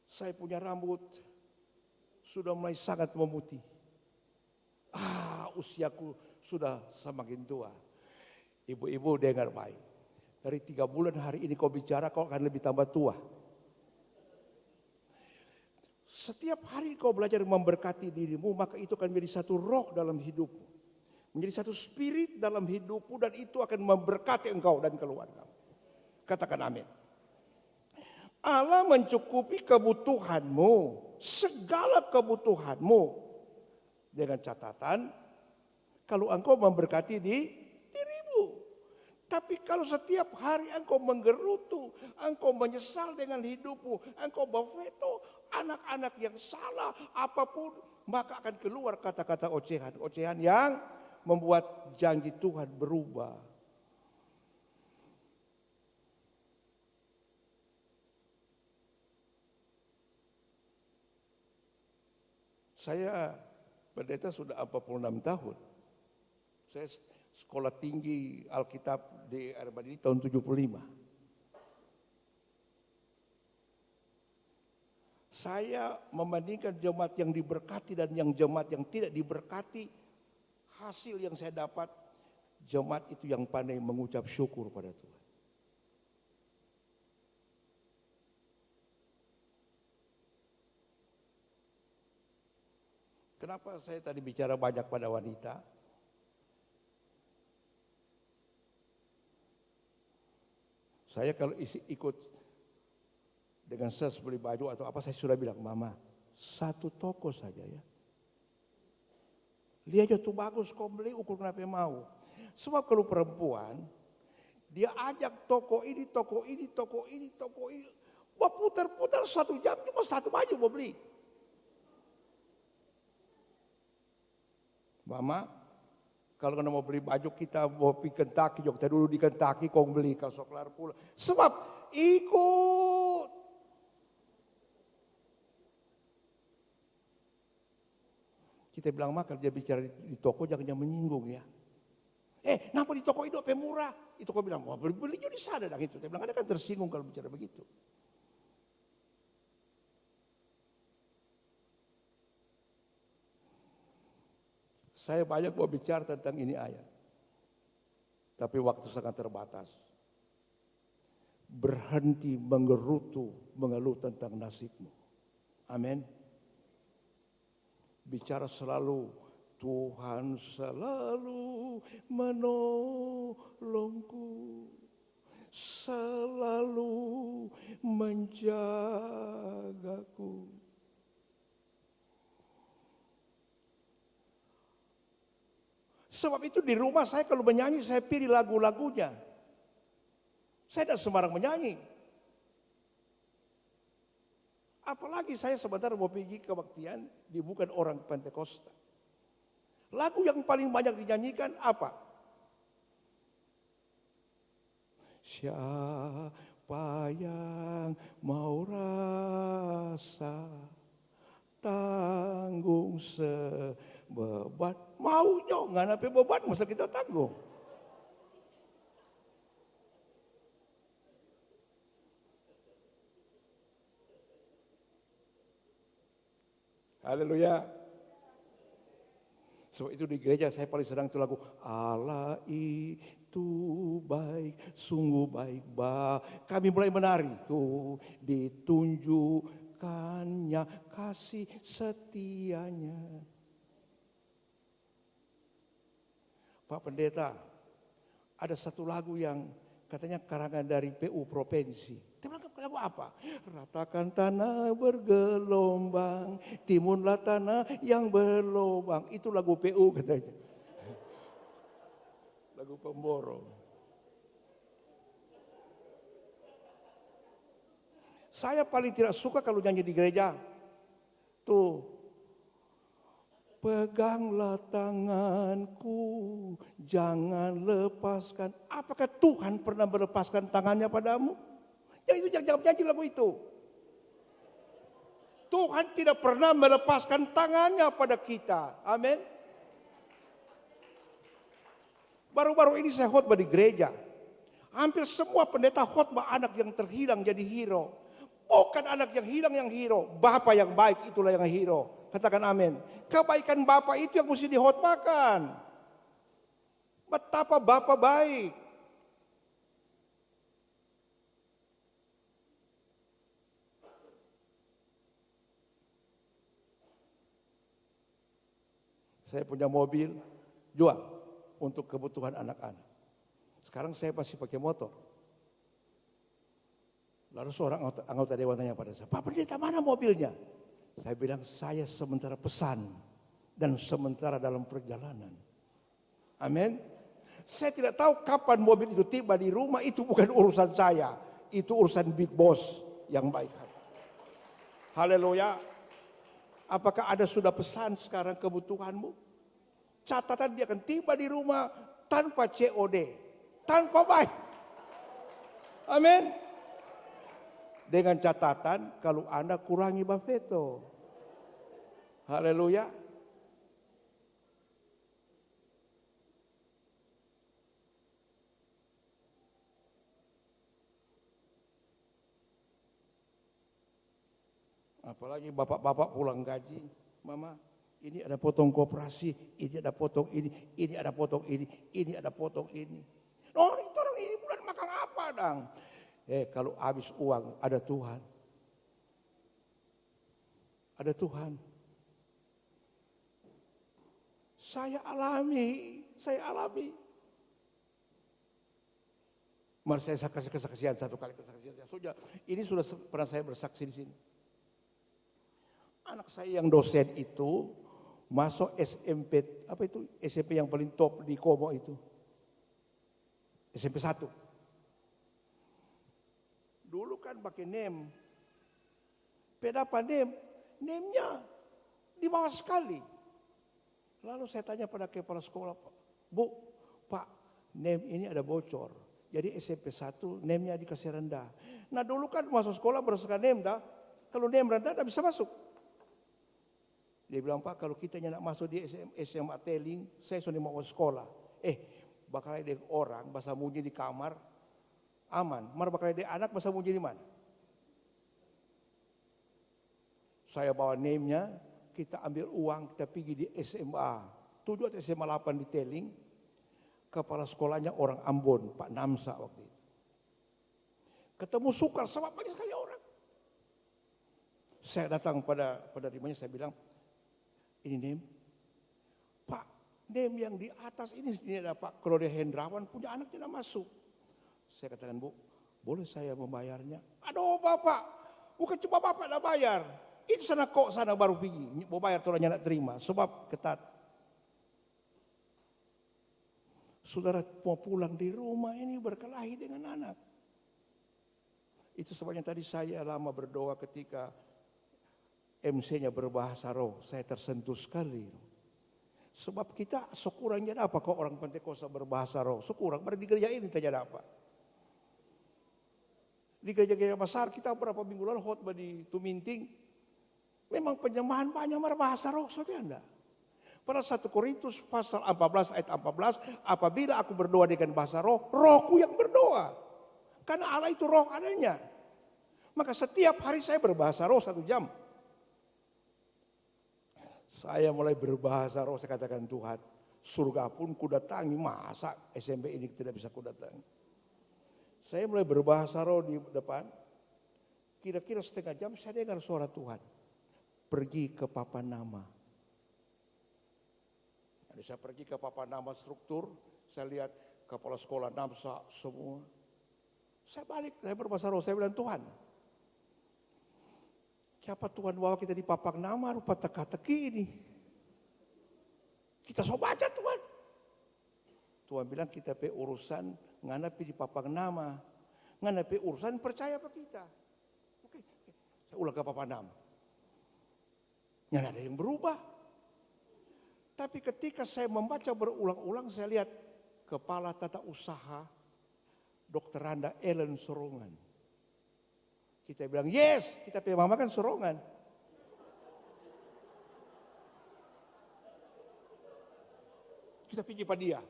B: Saya punya rambut sudah mulai sangat memutih. Usiaku sudah semakin tua. Ibu-ibu dengar baik. Dari 3 bulan hari ini kau bicara, kau akan lebih tambah tua. Setiap hari kau belajar memberkati dirimu, maka itu akan menjadi satu roh dalam hidupmu. Menjadi satu spirit dalam hidupmu, dan itu akan memberkati engkau dan keluarga. Katakan amin. Allah mencukupi kebutuhanmu, segala kebutuhanmu. Dengan catatan, kalau engkau memberkati dirimu. Tapi kalau setiap hari engkau menggerutu, engkau menyesal dengan hidupmu, engkau berveto, anak-anak yang salah, apapun, maka akan keluar kata-kata ocehan. Ocehan yang membuat janji Tuhan berubah. Saya pendeta sudah 46 tahun. Saya sekolah tinggi Alkitab di Armadini tahun 75. Saya membandingkan jemaat yang diberkati dan yang jemaat yang tidak diberkati. Hasil yang saya dapat, jemaat itu yang pandai mengucap syukur pada Tuhan. Kenapa saya tadi bicara banyak pada wanita? Saya kalau ikut dengan sales beli baju atau apa, saya sudah bilang, Mama, 1 toko saja ya. Lihat aja tuh bagus, kau beli ukur kenapa mau. Sebab kalau perempuan, dia ajak toko ini, toko ini, toko ini, toko ini. Mau putar-putar 1 jam cuma 1 baju mau beli. Mama, kalau kena mau beli baju kita mau pergi Kentucky, kita dulu di Kentucky kau beli kalau sok kelar pula. Sebab ikut. Kita bilang maka dia bicara di toko jangan menyinggung ya. Kenapa di toko itu apa murah? Itu kau bilang mau beli di sana dah gitu. Dia bilang ada kan tersinggung kalau bicara begitu. Saya banyak mau bicara tentang ini ayat. Tapi waktu sangat terbatas. Berhenti menggerutu, mengeluh tentang nasibmu. Amin. Bicara selalu, Tuhan selalu menolongku. Selalu menjagaku. Sebab itu di rumah saya kalau menyanyi saya pilih lagu-lagunya. Saya tidak sembarang menyanyi. Apalagi saya sebentar mau pergi kebaktian di bukan orang Pentakosta. Lagu yang paling banyak dinyanyikan apa? Siapa yang mau rasa tanggung sebeban. Maunya nggak nape beban masa kita tanggung. Haleluya. Sebab itu di gereja saya paling senang itu lagu Allah itu baik, sungguh baik. Kami mulai menari. Ditunjukkannya kasih setianya. Pak Pendeta, ada satu lagu yang katanya karangan dari PU Provinsi. Dia bilang lagu apa? Ratakan tanah bergelombang, timunlah tanah yang berlobang. Itu lagu PU katanya. Lagu pemborong. Saya paling tidak suka kalau nyanyi di gereja. Tuh. Peganglah tanganku, jangan lepaskan. Apakah Tuhan pernah melepaskan tangannya padamu? Ya itu jangan nyanyi lagu itu. Tuhan tidak pernah melepaskan tangannya pada kita. Amin. Baru-baru ini saya khotbah di gereja. Hampir semua pendeta khotbah anak yang terhilang jadi hero. Bukan anak yang hilang yang hero. Bapa yang baik itulah yang hero. Katakan amin. Kebaikan Bapa itu yang mesti dihormatkan. Betapa Bapa baik. Saya punya mobil, jual untuk kebutuhan anak-anak. Sekarang saya masih pakai motor. Lalu seorang anggota dewan tanya pada saya, Pak Pendeta, mana mobilnya? Saya bilang, saya sementara pesan dan sementara dalam perjalanan. Amin. Saya tidak tahu kapan mobil itu tiba di rumah, itu bukan urusan saya. Itu urusan Big Boss yang baik hati. Haleluya. Apakah ada sudah pesan sekarang kebutuhanmu? Catatan dia akan tiba di rumah tanpa COD, tanpa baik. Amin. Dengan catatan kalau Anda kurangi Bafeto. Haleluya. Apalagi bapak-bapak pulang gaji, Mama, ini ada potong koperasi, ini ada potong ini ada potong ini ada potong ini. Oh, itu orang ini bulan makan apa, dang? Kalau habis uang ada Tuhan. Ada Tuhan. Saya alami. Mari saya kasih kesaksian satu kali kesaksian. Ini sudah pernah saya bersaksi di sini. Anak saya yang dosen itu masuk SMP, apa itu SMP yang paling top di Komo itu. SMP 1. Dulu kan pakai NEM. Pedapa NEM, NEM-nya di bawah sekali. Lalu saya tanya pada kepala sekolah, Bu, Pak, NEM ini ada bocor. Jadi SMP 1 NEM-nya dikasih rendah. Nah dulu kan masuk sekolah berdasarkan NEM dah. Kalau NEM rendah tidak bisa masuk. Dia bilang, Pak, kalau kita nak masuk di SMA Teling, saya sudah mau sekolah. Bakal ada orang bahasa munyi di kamar, aman. Mar bakal ada anak bahasa munyi di mana? Saya bawa name-nya, kita ambil uang, kita pergi di SMA 7 atau SMA 8 di Teling. Kepala sekolahnya orang Ambon, Pak Namsa waktu itu. Ketemu sukar sama banyak sekali orang. Saya datang pada rimanya, saya bilang, ini name, Pak, name yang di atas ini ada Pak Claudia Hendrawan punya anak tidak masuk. Saya katakan, Bu, boleh saya membayarnya? Aduh Bapak, bukan cuma Bapak nak bayar. Itu sana baru pergi. Mau bayar orangnya nak terima, sebab ketat. Saudara mau pulang di rumah ini berkelahi dengan anak. Itu sebabnya tadi saya lama berdoa ketika MC-nya berbahasa roh, saya tersentuh sekali. Sebab kita sekurangnya apa kok orang Pentakosta berbahasa roh? Sekurang, baru di gereja ini tidak apa. Di gereja-gereja besar kita berapa minggu lalu khotbah di Tuminting, memang penyembahan banyak berbahasa roh, saudara. Pada 1 Korintus pasal 14 ayat 14, apabila aku berdoa dengan bahasa roh, rohku yang berdoa. Karena Allah itu roh adanya. Maka setiap hari saya berbahasa roh 1 jam. Saya mulai berbahasa roh, saya katakan Tuhan, surga pun ku datangi, masa SMP ini tidak bisa ku datangi. Saya mulai berbahasa roh di depan, kira-kira setengah jam saya dengar suara Tuhan. Pergi ke papan nama. Jadi saya pergi ke papan nama struktur, saya lihat kepala sekolah Namsa semua. Saya balik, saya berbahasa roh, saya bilang Tuhan, siapa Tuhan bawa kita di papak nama rupa teka-teki ini. Kita so baca Tuhan. Tuhan bilang kita pe urusan nganapi di papak nama. Nganapi urusan percaya apa kita. Oke. Saya ulang ke papak nama. Nggak ada yang berubah. Tapi ketika saya membaca berulang-ulang saya lihat kepala tata usaha Dr. Randa Ellen Sorongan. Kita bilang, yes, kita punya mama kan Sorongan. Kita pergi pada dia.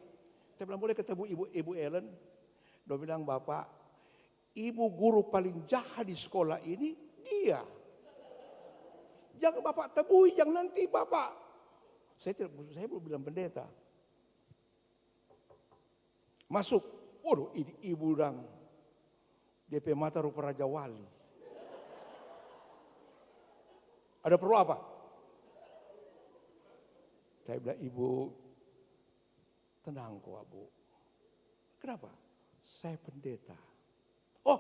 B: Kita bilang, boleh ketemu Ibu Ellen? Dia bilang, Bapak, ibu guru paling jahat di sekolah ini dia. Jangan Bapak tabui, jangan nanti Bapak. Saya belum bilang pendeta. Masuk, waduh ini ibu dan DP mata rupa Raja Wali. Ada perlu apa? Saya bilang, Ibu, tenang kok Bu. Kenapa? Saya pendeta. Oh,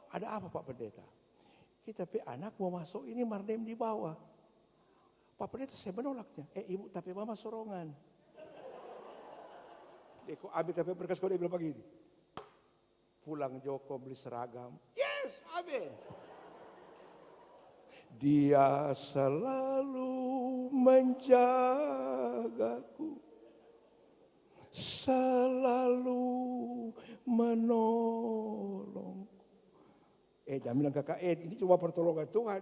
B: ada apa Pak Pendeta? Kita anak mau masuk ini Marnem di bawah. Pak Pendeta saya menolaknya. Ibu tapi mama sorongan. Dia kok ambil tapi berkas kau dia bilang begini. Pulang Joko beli seragam. Yes, amin. Dia selalu menjagaku, selalu menolongku. Jangan bilang KKN, ini cuma pertolongan Tuhan.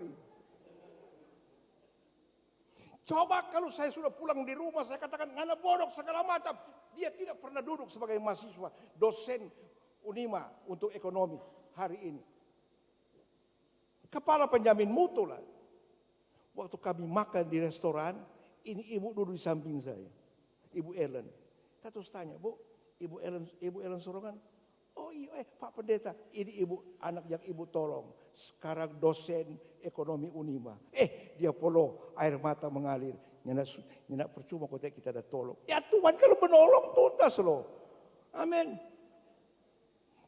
B: Coba kalau saya sudah pulang di rumah, saya katakan anak bodoh segala macam. Dia tidak pernah duduk sebagai mahasiswa, dosen Unima untuk ekonomi hari ini. Kepala penjamin mutu lah. Waktu kami makan di restoran, ini ibu duduk di samping saya. Ibu Ellen. Saya terus tanya, Bu, Ibu Ellen Sorongan. Oh iya, Pak Pendeta, ini ibu, anak yang ibu tolong. Sekarang dosen ekonomi Unima. Dia polo, air mata mengalir. Nyenak percuma kota kita ada tolong. Ya Tuhan kalau menolong tuntas loh. Amin.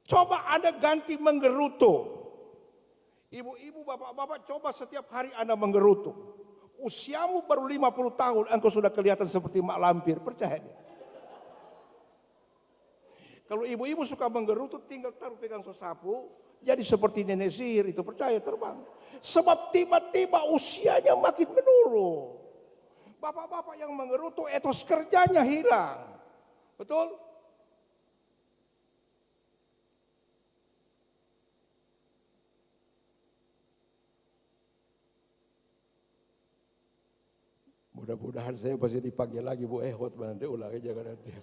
B: Coba Anda ganti menggerutu. Ibu-ibu, bapak-bapak, coba setiap hari Anda menggerutu. Usiamu baru 50 tahun, engkau sudah kelihatan seperti mak lampir. Percaya dia. Kalau ibu-ibu suka menggerutu, tinggal taruh pegang sapu, jadi seperti nenek sihir itu, percaya terbang. Sebab tiba-tiba usianya makin menurun. Bapak-bapak yang menggerutu, etos kerjanya hilang. Betul? Mudah-mudahan saya pasti dipanggil lagi Bu Ehot nanti ulangi jangan nanti.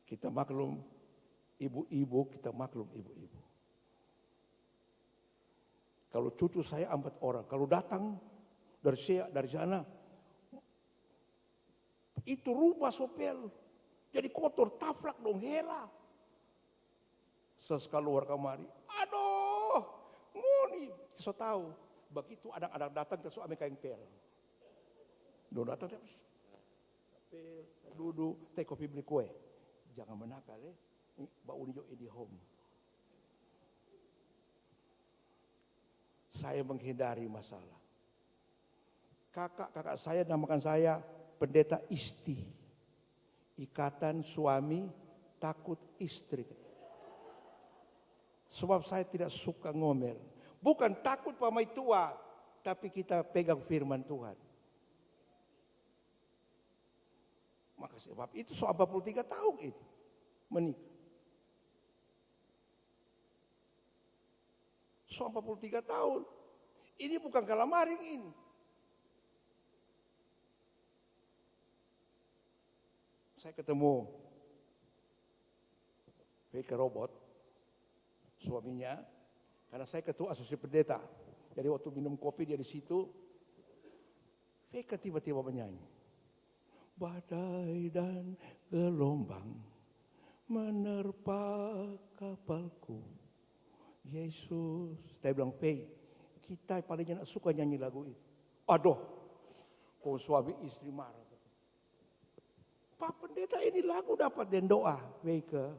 B: Kita maklum ibu-ibu, kita maklum ibu-ibu. Kalau cucu saya 4 orang, kalau datang dari sana, itu rumah sopel, jadi kotor, taflak dong, hela. Sesekali luar kamari, aduh, ngoni, saya tahu. Begitu anak-anak datang, kita ambil kain pel. Dong datang, pel, duduk, teh kopi beli kue. Jangan menakal bau nijo di home. Saya menghindari masalah. Kakak-kakak saya namakan saya pendeta isti. Ikatan suami takut istri. Sebab saya tidak suka ngomel. Bukan takut pamai tua, tapi kita pegang firman Tuhan. Maka sebab itu 43 tahun ini menikah. 43 tahun. Ini bukan kalamaring ini. Saya ketemu PK Robot, suaminya, karena saya ketua asosiasi pendeta. Jadi waktu minum kopi dia di situ, PK tiba-tiba menyanyi. Badai dan gelombang menerpa kapalku. Yesus, saya bilang, Pei, kita paling enak suka nyanyi lagu itu. Aduh, kau suami istri marah. Pak Pendeta ini lagu dapat dan doa, Weike.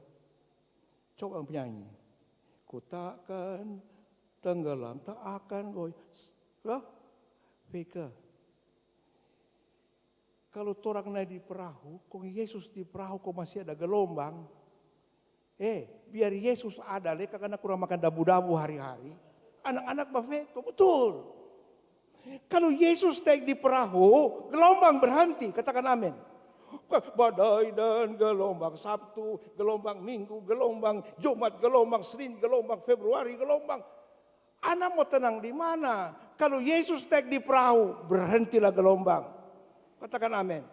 B: Coba penyanyi. Ku takkan tenggelam, tak akan goyah. Loh, Weike. Kalau orang naik di perahu, kok Yesus di perahu kok masih ada gelombang. Biar Yesus ada, karena kurang makan dabu-dabu hari-hari. Anak-anak bafeto, betul. Kalau Yesus naik di perahu, gelombang berhenti, katakan amin. Badai dan gelombang, Sabtu, gelombang Minggu, gelombang Jumat, gelombang Senin, gelombang Februari, gelombang. Anak mau tenang di mana? Kalau Yesus naik di perahu, berhentilah gelombang. Katakan amin.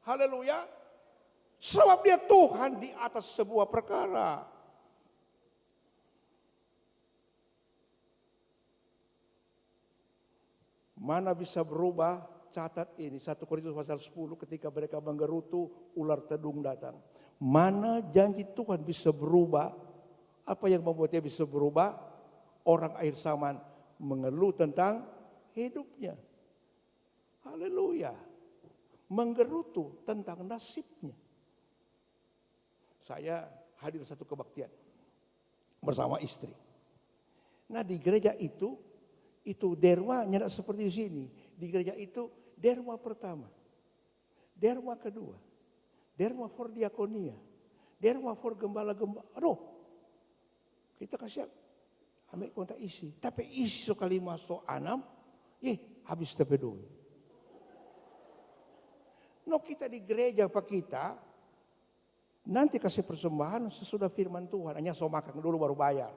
B: Haleluya. Sebab dia Tuhan di atas sebuah perkara. Mana bisa berubah? Catat ini 1 Korintus pasal 10 ketika mereka menggerutu ular tedung datang. Mana janji Tuhan bisa berubah? Apa yang membuatnya bisa berubah? Orang akhir zaman mengeluh tentang hidupnya. Haleluya. Menggerutu tentang nasibnya. Saya hadir satu kebaktian bersama istri. Nah di gereja itu derma tidak seperti di sini. Di gereja itu derma pertama, derma kedua, derma for diakonia, derma for gembala-gembala. Aduh, kita kasih ambil kontak isi. Tapi isi so kalima so anam, habis tapi doi. No kita di gereja pak kita, nanti kasih persembahan sesudah firman Tuhan. Hanya so makan dulu baru bayar.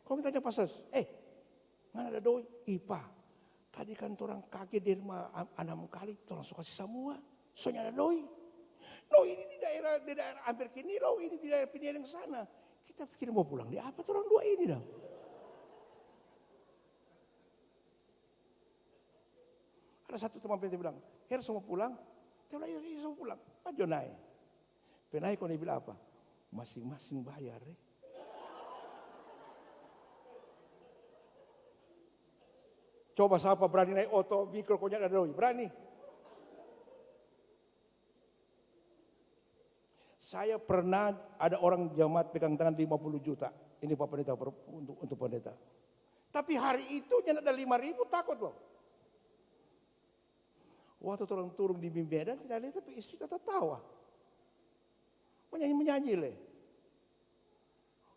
B: Kalau kita tanya pastor, mana ada doi? Ipa, tadi kan orang kaget di rumah 6 kali, orang suka kasih semua. Soalnya ada doi. No ini di daerah hampir kini loh, ini di daerah Pinang sana. Kita pikir mau pulang, di apa tuh orang dua ini dah? Ada satu teman PT bilang, Her semua pulang, saya bilang iya semua pulang. Maju naik. Penai kau bilang apa? Masing-masing bayar. Coba siapa berani naik oto, mikro kau ada doi, berani. Saya pernah ada orang jamaat pegang tangan 50 juta. Ini Pak Pendeta untuk pendeta. Tapi hari itu jangan ada 5.000 takut loh. Waktu orang turun di Medan kita lihat tapi istri tetap tawa. Menyanyi le.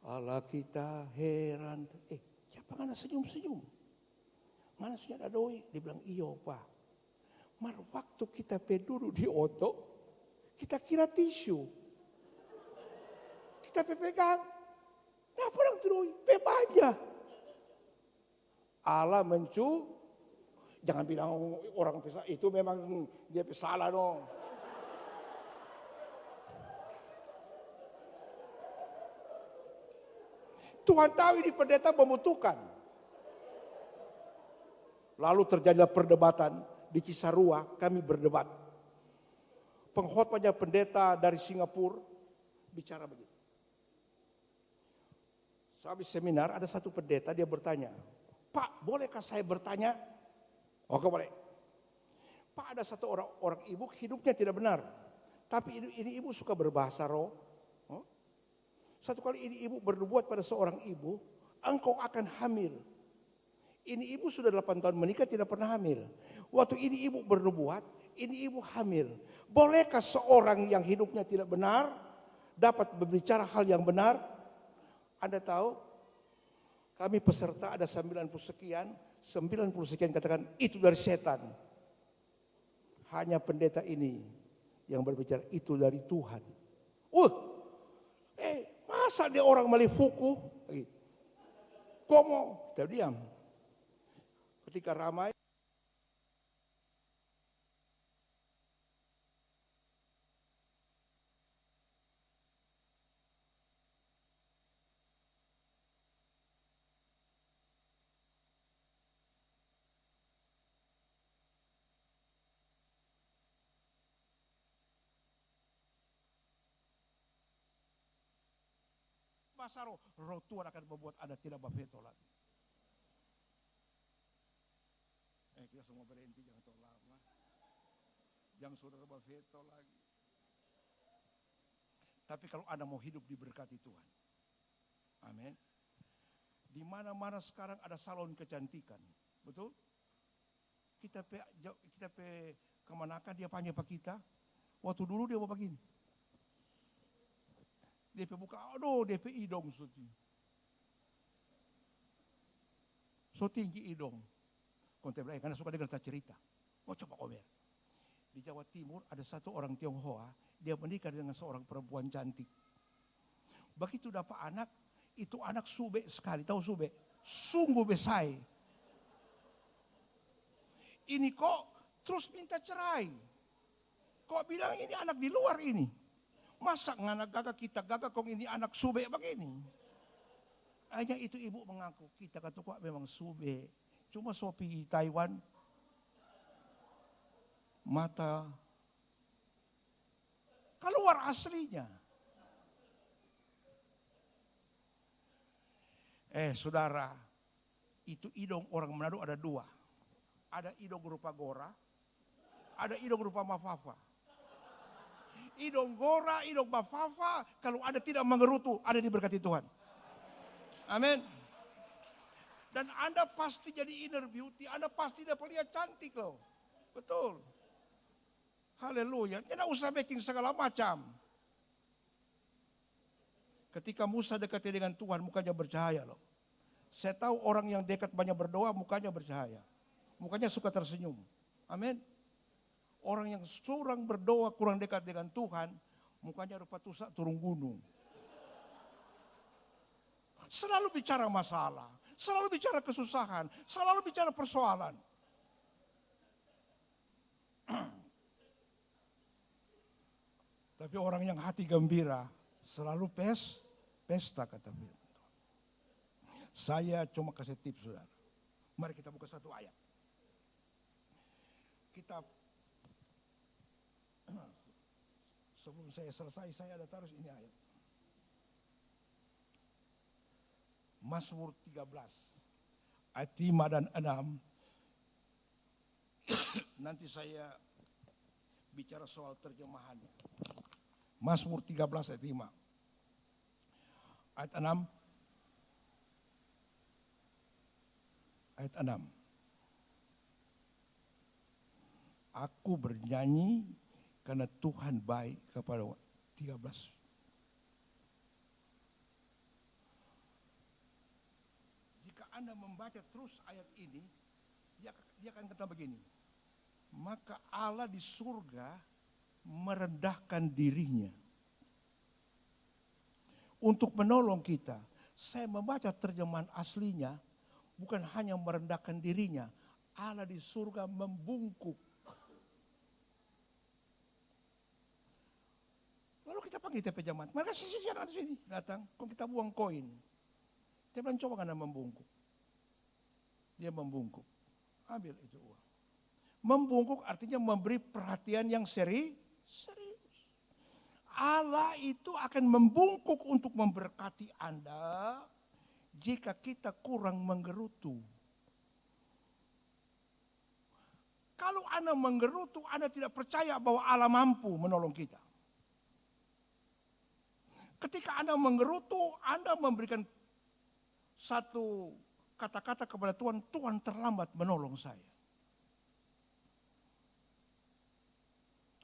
B: Allah kita heran. Siapa kan senyum-senyum? Mana sudah ada doi? Dia bilang iyo Pak. Mar waktu kita duduk di oto, kita kira tisu. Kita pegang. Nah orang tuh doi? Pebanya. Allah jangan bilang orang itu memang dia salah dong. Tuhan tahu ini pendeta membutuhkan. Lalu terjadilah perdebatan di Cisarua, kami berdebat. Pengkhotbahnya pendeta dari Singapura bicara begitu. Sehabis seminar ada satu pendeta dia bertanya, Pak bolehkah saya bertanya? Oke boleh. Pak ada satu orang ibu hidupnya tidak benar. Tapi ini ibu suka berbahasa roh. Satu kali ini ibu bernubuat pada seorang ibu, engkau akan hamil. Ini ibu sudah 8 tahun menikah tidak pernah hamil. Waktu ini ibu bernubuat, ini ibu hamil. Bolehkah seorang yang hidupnya tidak benar dapat berbicara hal yang benar? Anda tahu, kami peserta ada 90 sekian katakan itu dari setan. Hanya pendeta ini yang berbicara itu dari Tuhan. Masa dia orang malifuku? Komo, kita diam. Ketika ramai, masa roh Tuhan akan membuat Anda tidak bafeto lagi. Kita semua berhenti, jangan terlalu lama. Jangan saudara bafeto lagi. Tapi kalau Anda mau hidup diberkati Tuhan. Amin. Di mana-mana sekarang ada salon kecantikan. Betul? Kita kemanakan dia panggil Pak kita. Waktu dulu dia mau begini. DP buka, DP idong so tinggi idong. Kontemplasi karena suka dengar cerita. Mau coba kober. Di Jawa Timur ada satu orang Tionghoa, dia menikah dengan seorang perempuan cantik. Begitu dapat anak, itu anak sube sekali, tahu sube? Sungguh besar. Ini kok terus minta cerai. Kok bilang ini anak di luar ini? Masa nganak gagak kita gagak kong ini anak sube begini?
C: Hanya itu ibu mengaku, kita kata kok memang sube. Cuma sopi Taiwan, mata keluar aslinya. Saudara, itu hidung orang Manado ada dua. Ada hidung rupa gora, ada hidung rupa mafafa. Hidung gora, hidung mafafa, kalau ada tidak mengerutu, ada diberkati Tuhan. Amin. Dan Anda pasti jadi inner beauty, Anda pasti dapat lihat cantik loh. Betul. Haleluya. Tidak usah making segala macam. Ketika Musa dekati dengan Tuhan, mukanya bercahaya loh. Saya tahu orang yang dekat banyak berdoa, mukanya bercahaya. Mukanya suka tersenyum. Amin. Orang yang kurang berdoa, kurang dekat dengan Tuhan, mukanya rupa tusak turun gunung. Selalu bicara masalah, selalu bicara kesusahan, selalu bicara persoalan. Tapi orang yang hati gembira, selalu pesta kata firman Tuhan. Saya cuma kasih tips, saudara. Mari kita buka satu ayat. Kita sebelum saya selesai, saya ada taruh ini ayat. Mazmur 13 ayat 5 dan 6. Nanti saya bicara soal terjemahannya. Mazmur 13 ayat 5. Ayat 6. Ayat 6. Aku bernyanyi karena Tuhan baik kepada 13. Jika Anda membaca terus ayat ini, dia akan kata begini. Maka Allah di surga merendahkan dirinya untuk menolong kita. Saya membaca terjemahan aslinya, bukan hanya merendahkan dirinya, Allah di surga membungkuk. Lalu kita panggil TP Jamaat, mereka sisi ada di sini, datang, kok kita buang koin. Dia bilang coba karena membungkuk. Dia membungkuk, ambil itu uang. Membungkuk artinya memberi perhatian yang serius. Allah itu akan membungkuk untuk memberkati Anda jika kita kurang menggerutu. Kalau Anda menggerutu, Anda tidak percaya bahwa Allah mampu menolong kita. Ketika Anda menggerutu, Anda memberikan satu kata-kata kepada Tuhan, Tuhan terlambat menolong saya.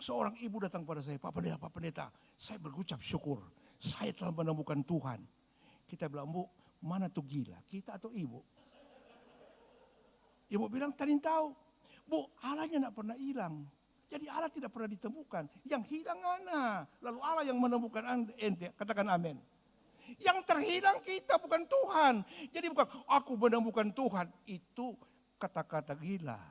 C: Seorang ibu datang pada saya, Pak Pendeta, saya berucap syukur, saya telah menemukan Tuhan. Kita bilang, Bu, mana tuh gila, kita atau ibu? Ibu bilang, tadi tahu, Bu, Allahnya tidak pernah hilang. Jadi Allah tidak pernah ditemukan. Yang hilang Ana. Lalu Allah yang menemukan ente. Katakan amin. Yang terhilang kita bukan Tuhan. Jadi bukan aku menemukan Tuhan. Itu kata-kata gila.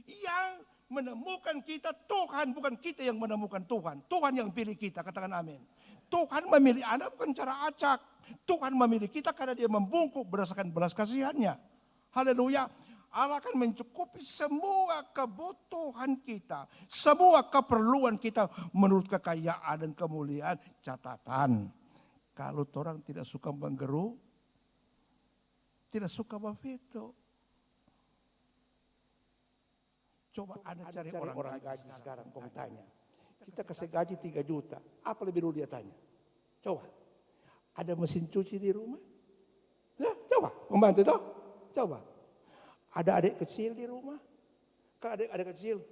C: Yang menemukan kita Tuhan. Bukan kita yang menemukan Tuhan. Tuhan yang pilih kita. Katakan amin. Tuhan memilih Anda bukan cara acak. Tuhan memilih kita karena dia membungkuk berdasarkan belas kasihannya. Haleluya. Allah akan mencukupi semua kebutuhan kita, semua keperluan kita menurut kekayaan dan kemuliaan. Catatan, kalau orang tidak suka menggeru, tidak suka memveto. Coba Anda cari orang gaji sekarang, kau tanya. Kita kasih gaji 3 juta, apa lebih dulu dia tanya? Coba, ada mesin cuci di rumah? Nah, coba, pembantu toh? Coba. Ada adik kecil di rumah? Kalau adik kecil,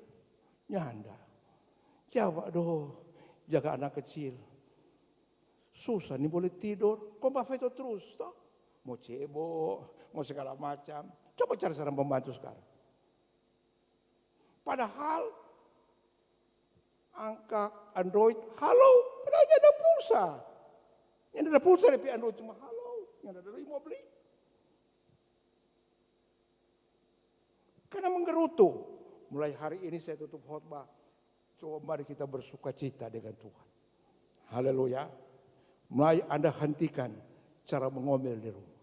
C: nyanda. Jawab doh, jaga anak kecil. Susah nih boleh tidur. Kok Mbak Feto terus toh? Mau cebok, mau segala macam. Coba cari seorang pembantu sekarang. Padahal angka Android, halo, padahal ada pulsa. Yang ada pulsa tapi Android cuma halo, yang ada dari mau beli. Karena menggerutu. Mulai hari ini saya tutup khotbah. Coba mari kita bersuka cita dengan Tuhan. Haleluya. Mulai Anda hentikan cara mengomel di rumah.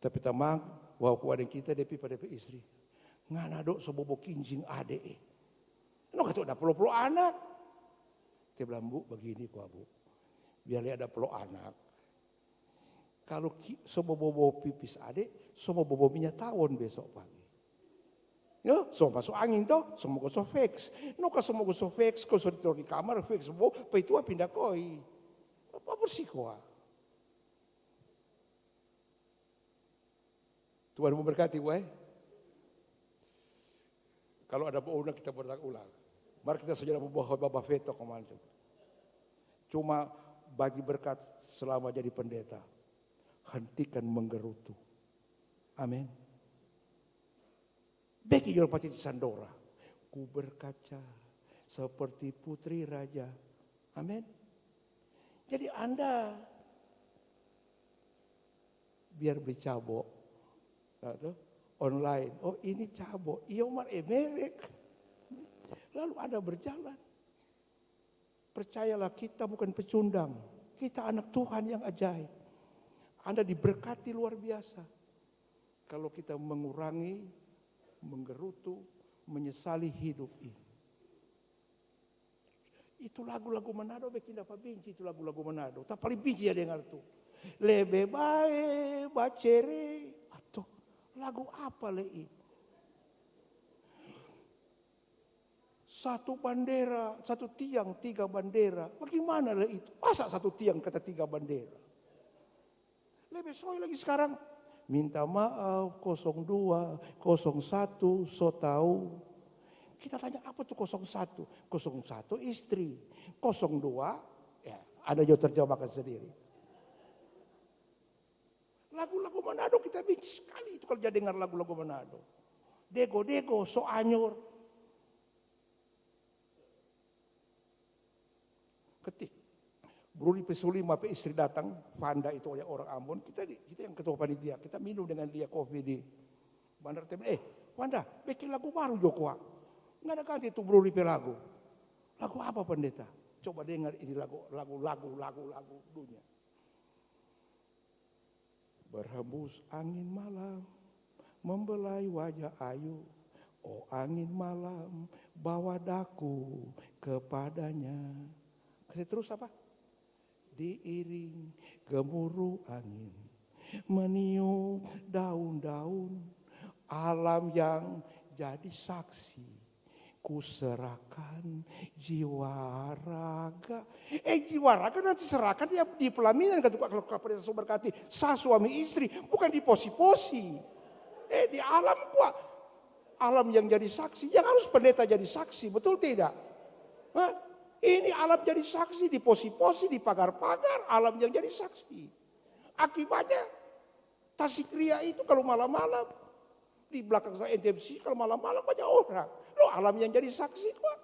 B: Tapi tamang, wah kuadeng kita depi pada istri. Ngana dok sobobo kinjing ade. No kata ada pelo anak. Dia bilang, Bu, begini ku Bu. Biar ada pelo anak. Kalau sobobo pipis ade, sobobo minyak tawon besok pagi. Yo, so masuk angin toh, semua gosok fix. No ka semua gosok fix, kau sudah di kamar fix, semua, paitua pindah koi. Apa bersih kuah? Tuhan memberkati, weh. Kalau ada undang kita berulang. Mari kita saja membawa Bapak Veto kemarin. Cuma bagi berkat selama jadi pendeta, hentikan menggerutu. Amin. Beki jual pati Sandora, ku berkaca seperti putri raja. Amin. Jadi Anda biar beli cabo, online. Oh ini cabo, iya Umar merek. Lalu Anda berjalan. Percayalah kita bukan pecundang. Kita anak Tuhan yang ajaib. Anda diberkati luar biasa. Kalau kita mengurangi, menggerutu, menyesali hidup ini. Itu lagu-lagu Manado, bikin dapat benci itu lagu-lagu Manado. Tak paling benci ya dengar tuh. Lebe bae, bacere. Atau lagu apa lei? Satu bandera, satu tiang, tiga bandera. Bagaimana lah itu? Masa satu tiang kata tiga bandera? Lebih soy lagi sekarang. Minta maaf 02, 01, so tahu. Kita tanya apa tuh 01? 01 istri. 02, ya Anda jauh terjemahkan sendiri. Lagu-lagu Manado kita benci sekali itu kalau jadi dengar lagu-lagu Manado. Dego-dego, so anyur. Ketik. Bruli Pesuli mape istri datang, Vanda itu orang Ambon, kita yang ketua panitia, kita minum dengan dia kopi di Bandar Tebe. Vanda, bikin lagu baru Jokowa. Nggak ada ganti itu Bruli pe lagu. Lagu apa pendeta? Coba dengar ini lagu dunia. Berhembus angin malam, membelai wajah ayu. Oh angin malam, bawa daku kepadanya. Kasih terus apa? Diiring gemuruh angin, meniup daun-daun, alam yang jadi saksi, kuserahkan jiwa raga. Jiwa raga nanti serahkan dia di pelaminan kalau kapal berkati sah suami istri, bukan di posi-posi. Di alam kuat, alam yang jadi saksi, yang harus pendeta jadi saksi, betul tidak? Hah? Ini alam jadi saksi di posi-posi, di pagar-pagar, alam yang jadi saksi. Akibatnya Tasikria itu kalau malam-malam di belakang saya NTMC kalau malam-malam banyak orang. Loh alam yang jadi saksi kok.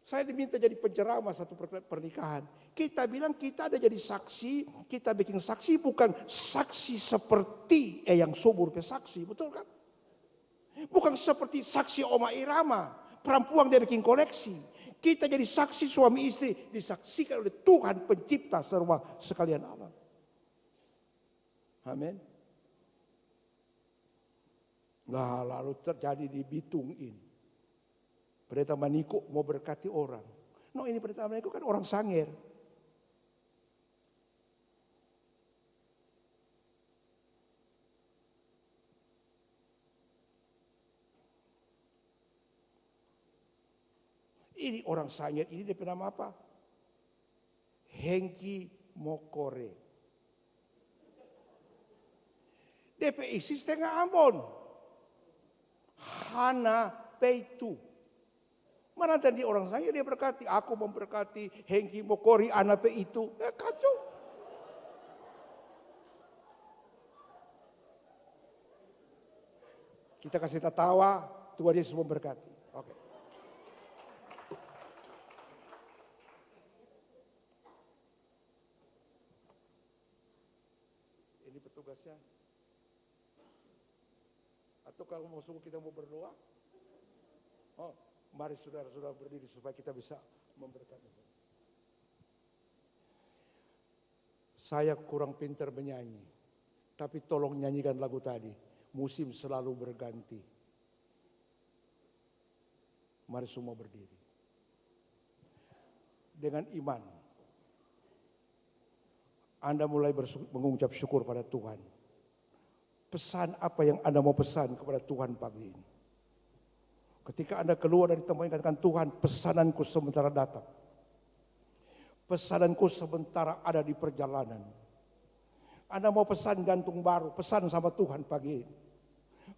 B: Saya diminta jadi penceramah satu pernikahan. Kita bilang kita ada jadi saksi, kita bikin saksi bukan saksi seperti yang subur ke saksi, betul kan? Bukan seperti saksi Oma Irama, perempuan dia bikin koleksi. Kita jadi saksi suami istri, disaksikan oleh Tuhan pencipta serba sekalian alam. Amin. Nah lalu terjadi di Bitung ini. Pendeta Maniko mau berkati orang. No ini pendeta Maniko kan orang Sangir. Ini orang Sangir ini dia nama apa? Hengki Mokore. DP isi setengah Ambon. Hana Peitu. Mana tadi orang Sangir dia berkati. Aku memberkati Hengki Mokori Hana Peitu. Kacau. Kita kasih tertawa. Tuhan Yesus memberkati. Oke. Petugasnya. Atau kalau mau suruh kita mau berdoa, oh, mari saudara-saudara berdiri supaya kita bisa memberkati. Saya kurang pintar menyanyi, tapi tolong nyanyikan lagu tadi. Musim selalu berganti. Mari semua berdiri. Dengan iman, Anda mulai mengucap syukur pada Tuhan. Pesan apa yang Anda mau pesan kepada Tuhan pagi ini? Ketika Anda keluar dari tempat ini, katakan, Tuhan, pesananku sementara datang. Pesananku sementara ada di perjalanan. Anda mau pesan jantung baru, pesan sama Tuhan pagi ini.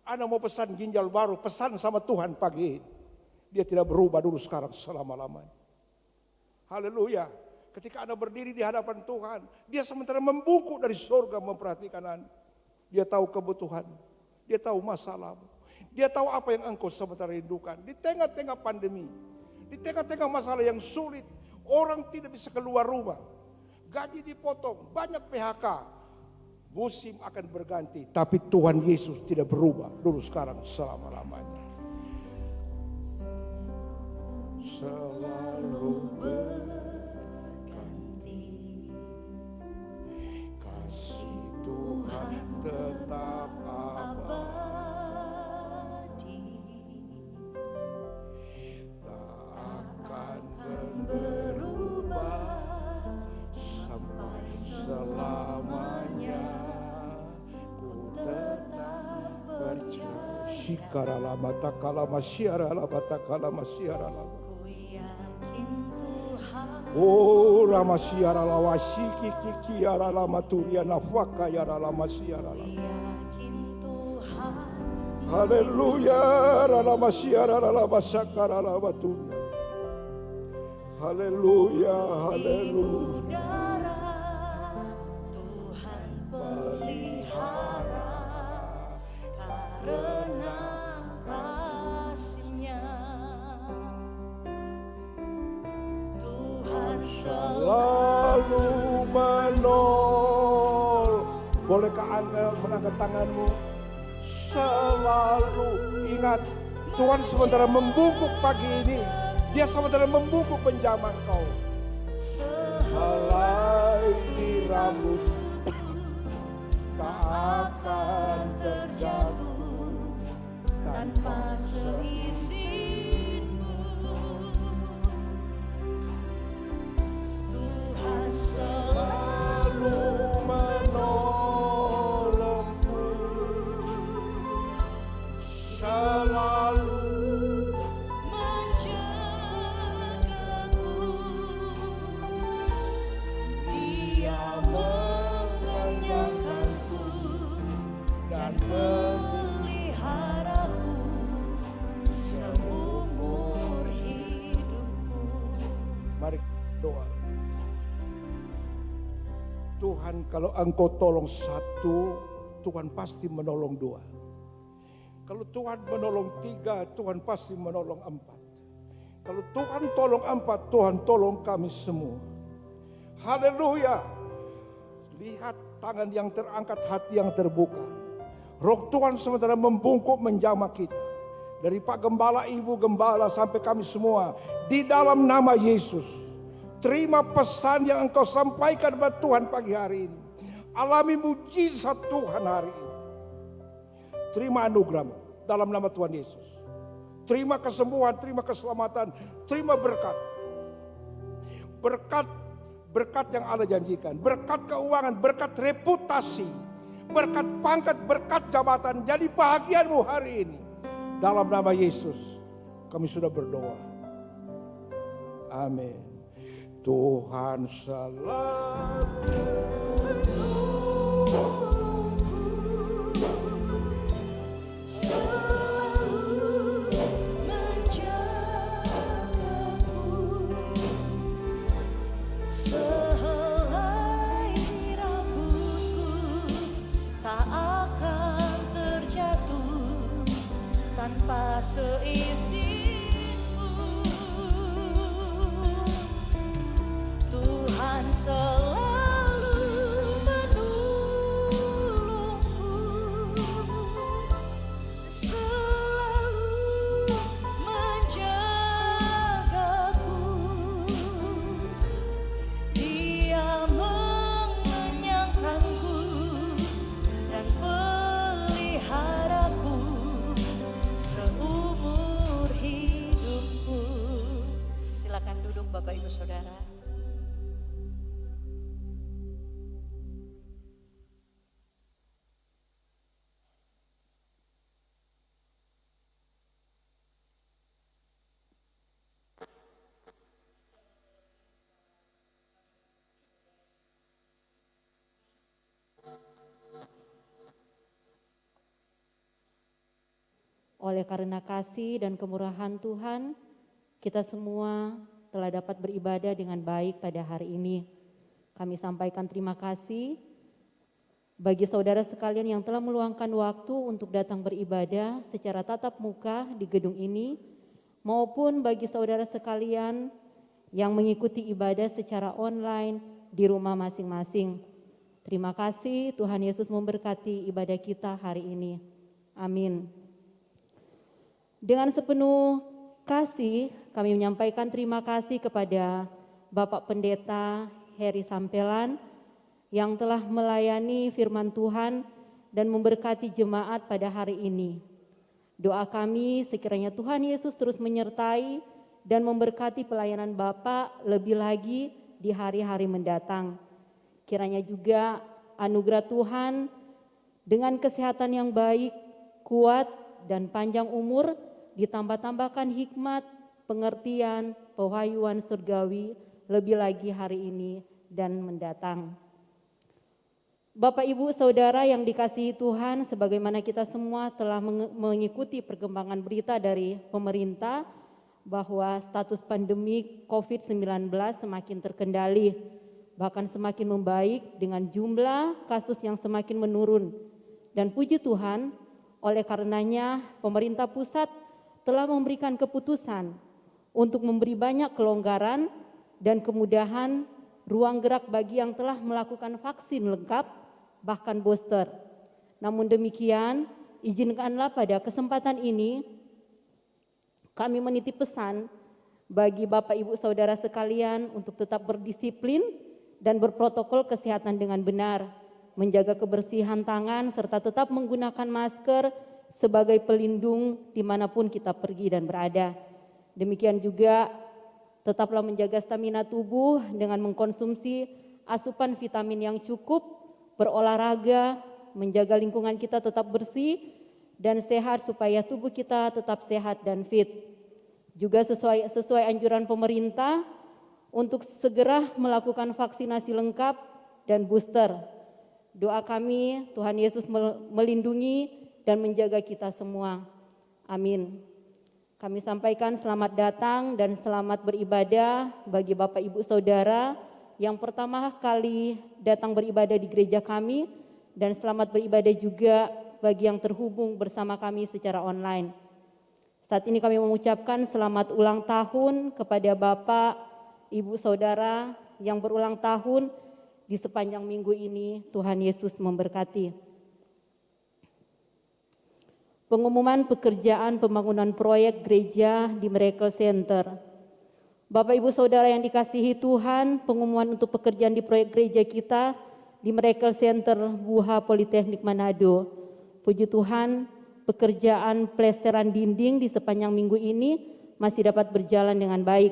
B: Anda mau pesan ginjal baru, pesan sama Tuhan pagi ini. Dia tidak berubah dulu, sekarang, selama-lamanya. Haleluya. Ketika Anda berdiri di hadapan Tuhan, Dia sementara membungkuk dari surga memperhatikan Anda. Dia tahu kebutuhan, Dia tahu masalahmu, Dia tahu apa yang engkau sementara rindukan. Di tengah-tengah pandemi, di tengah-tengah masalah yang sulit, orang tidak bisa keluar rumah, gaji dipotong, banyak PHK. Musim akan berganti, tapi Tuhan Yesus tidak berubah dulu, sekarang, selama-lamanya. Selalu berganti, kasih Tuhan tetap abadi, tak akan berubah sampai selamanya. Ku tetap percaya. Shikara lama takala masyara lama takala masyara lama. Oh ramasiara lawasiki kikiara lama turia nafaka yara lama siara lama. Haleluya lama siara lama sakara lama turia. Haleluya, haleluya.
A: Tuhan pelihara karena kasih-Nya. Tuhan
B: Selalu menolong. Bolehkah Anda mengangkat tanganmu? Selalu ingat, Tuhan sementara membungkuk pagi ini. Dia sementara membungkuk menjamah kau. Sehelai di rambut tak akan terjatuh tanpa
A: seizin-Mu. Tuhan
B: selalu menolongmu. Selalu
A: memeliharaku seumur hidupku.
B: Mari doa. Tuhan, kalau Engkau tolong satu, Tuhan pasti menolong dua. Kalau Tuhan menolong tiga, Tuhan pasti menolong empat. Kalau Tuhan tolong empat, Tuhan tolong kami semua. Haleluya. Lihat tangan yang terangkat, hati yang terbuka. Roh Tuhan sementara membungkuk menjamah kita. Dari Pak Gembala, Ibu Gembala sampai kami semua. Di dalam nama Yesus. Terima pesan yang Engkau sampaikan kepada Tuhan pagi hari ini. Alami mujizat Tuhan hari ini. Terima anugerah-Mu dalam nama Tuhan Yesus. Terima kesembuhan, terima keselamatan, terima berkat. Berkat yang Allah janjikan. Berkat keuangan, berkat reputasi. Berkat pangkat, berkat jabatan. Jadi bahagianmu hari ini. Dalam nama Yesus kami sudah berdoa. Amin. Tuhan selalu
A: sehelai rambutku tak akan terjatuh tanpa seizin-Mu. Tuhan selalu menolongku, selalu menjagaku. Dia mengenyangkanku Bapak Ibu Saudara.
D: Oleh karena kasih dan kemurahan Tuhan, kita semua telah dapat beribadah dengan baik pada hari ini. Kami sampaikan terima kasih bagi saudara sekalian yang telah meluangkan waktu untuk datang beribadah secara tatap muka di gedung ini, maupun bagi saudara sekalian yang mengikuti ibadah secara online di rumah masing-masing. Terima kasih, Tuhan Yesus memberkati ibadah kita hari ini. Amin. Dengan sepenuh kasih, kami menyampaikan terima kasih kepada Bapak Pendeta Heri Sampelan yang telah melayani firman Tuhan dan memberkati jemaat pada hari ini. Doa kami sekiranya Tuhan Yesus terus menyertai dan memberkati pelayanan Bapak lebih lagi di hari-hari mendatang. Kiranya juga anugerah Tuhan dengan kesehatan yang baik, kuat, dan panjang umur ditambah-tambahkan hikmat, pengertian, pewahyuan surgawi lebih lagi hari ini dan mendatang. Bapak Ibu Saudara yang dikasihi Tuhan, sebagaimana kita semua telah mengikuti perkembangan berita dari pemerintah bahwa status pandemi COVID-19 semakin terkendali, bahkan semakin membaik dengan jumlah kasus yang semakin menurun. Dan puji Tuhan, oleh karenanya pemerintah pusat telah memberikan keputusan untuk memberi banyak kelonggaran dan kemudahan ruang gerak bagi yang telah melakukan vaksin lengkap, bahkan booster. Namun demikian, izinkanlah pada kesempatan ini kami menitip pesan bagi Bapak Ibu Saudara sekalian untuk tetap berdisiplin dan berprotokol kesehatan dengan benar, menjaga kebersihan tangan serta tetap menggunakan masker sebagai pelindung dimanapun kita pergi dan berada. Demikian juga tetaplah menjaga stamina tubuh dengan mengkonsumsi asupan vitamin yang cukup, berolahraga, menjaga lingkungan kita tetap bersih dan sehat supaya tubuh kita tetap sehat dan fit. Juga sesuai anjuran pemerintah untuk segera melakukan vaksinasi lengkap dan booster. Doa kami Tuhan Yesus melindungi dan menjaga kita semua. Amin. Kami sampaikan selamat datang dan selamat beribadah bagi Bapak Ibu Saudara yang pertama kali datang beribadah di gereja kami, dan selamat beribadah juga bagi yang terhubung bersama kami secara online. Saat ini kami mengucapkan selamat ulang tahun kepada Bapak, Ibu Saudara yang berulang tahun di sepanjang minggu ini. Tuhan Yesus memberkati. Pengumuman pekerjaan pembangunan proyek gereja di Miracle Center. Bapak Ibu Saudara yang dikasihi Tuhan, pengumuman untuk pekerjaan di proyek gereja kita di Miracle Center Buha Politeknik Manado. Puji Tuhan, pekerjaan plesteran dinding di sepanjang minggu ini masih dapat berjalan dengan baik.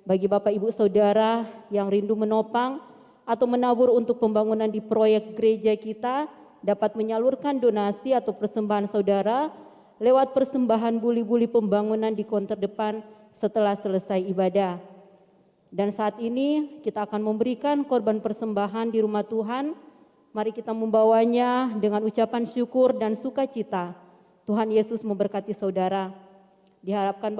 D: Bagi Bapak Ibu Saudara yang rindu menopang atau menabur untuk pembangunan di proyek gereja kita, dapat menyalurkan donasi atau persembahan saudara lewat persembahan buli-buli pembangunan di konter depan setelah selesai ibadah. Dan saat ini kita akan memberikan korban persembahan di rumah Tuhan. Mari kita membawanya dengan ucapan syukur dan sukacita. Tuhan Yesus memberkati saudara. Diharapkan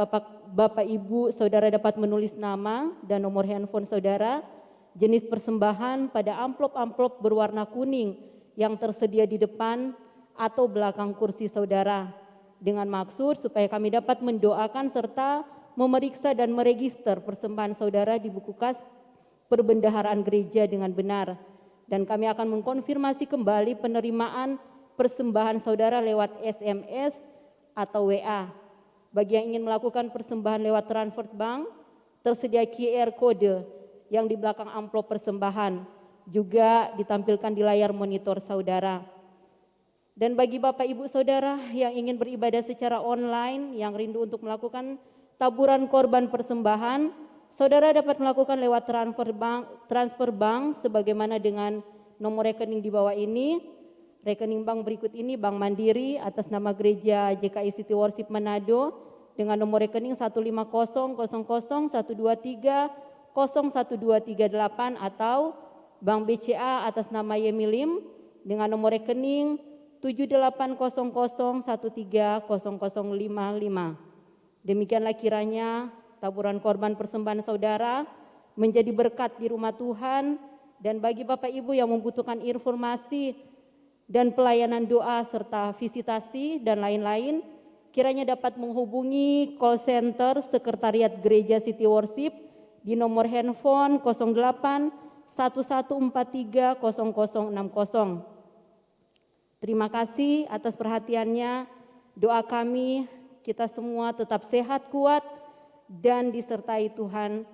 D: Bapak Ibu Saudara dapat menulis nama dan nomor handphone saudara, jenis persembahan pada amplop-amplop berwarna kuning yang tersedia di depan atau belakang kursi saudara, dengan maksud supaya kami dapat mendoakan serta memeriksa dan meregister persembahan saudara di buku kas perbendaharaan gereja dengan benar. Dan kami akan mengkonfirmasi kembali penerimaan persembahan saudara lewat SMS atau WA. Bagi yang ingin melakukan persembahan lewat transfer bank, tersedia QR code yang di belakang amplop persembahan, juga ditampilkan di layar monitor saudara. Dan bagi Bapak Ibu Saudara yang ingin beribadah secara online, yang rindu untuk melakukan taburan korban persembahan, saudara dapat melakukan lewat transfer bank sebagaimana dengan nomor rekening di bawah ini. Rekening bank berikut ini: Bank Mandiri atas nama Gereja JKI City Worship Manado dengan nomor rekening 1500001230138, atau Bank BCA atas nama Yemilim dengan nomor rekening 7800130055. Demikianlah kiranya taburan korban persembahan saudara menjadi berkat di rumah Tuhan, dan bagi Bapak Ibu yang membutuhkan informasi dan pelayanan doa serta visitasi dan lain-lain, kiranya dapat menghubungi call center Sekretariat Gereja City Worship di nomor handphone 08 1143 0060. Terima kasih atas perhatiannya. Doa kami kita semua tetap sehat, kuat, dan disertai Tuhan.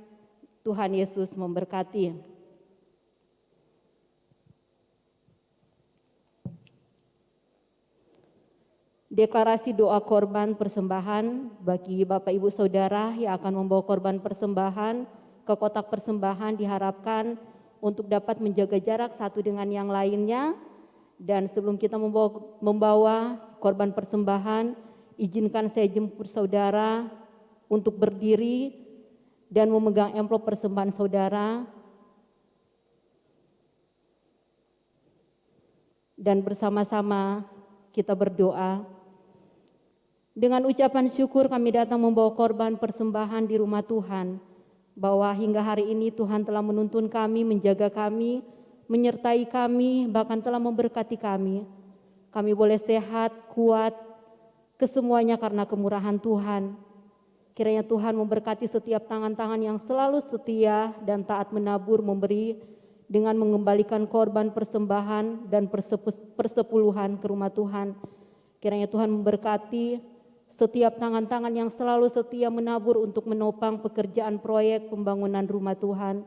D: Tuhan Yesus memberkati. Deklarasi doa korban persembahan bagi Bapak Ibu Saudara yang akan membawa korban persembahan ke kotak persembahan diharapkan untuk dapat menjaga jarak satu dengan yang lainnya. Dan sebelum kita membawa korban persembahan, izinkan saya jemput saudara untuk berdiri dan memegang amplop persembahan saudara. Dan bersama-sama kita berdoa. Dengan ucapan syukur kami datang membawa korban persembahan di rumah Tuhan, bahwa hingga hari ini Tuhan telah menuntun kami, menjaga kami, menyertai kami, bahkan telah memberkati kami. Kami boleh sehat, kuat, kesemuanya karena kemurahan Tuhan. Kiranya Tuhan memberkati setiap tangan-tangan yang selalu setia dan taat menabur, memberi dengan mengembalikan korban persembahan dan persepuluhan ke rumah Tuhan. Kiranya Tuhan memberkati setiap tangan-tangan yang selalu setia menabur untuk menopang pekerjaan proyek pembangunan rumah Tuhan.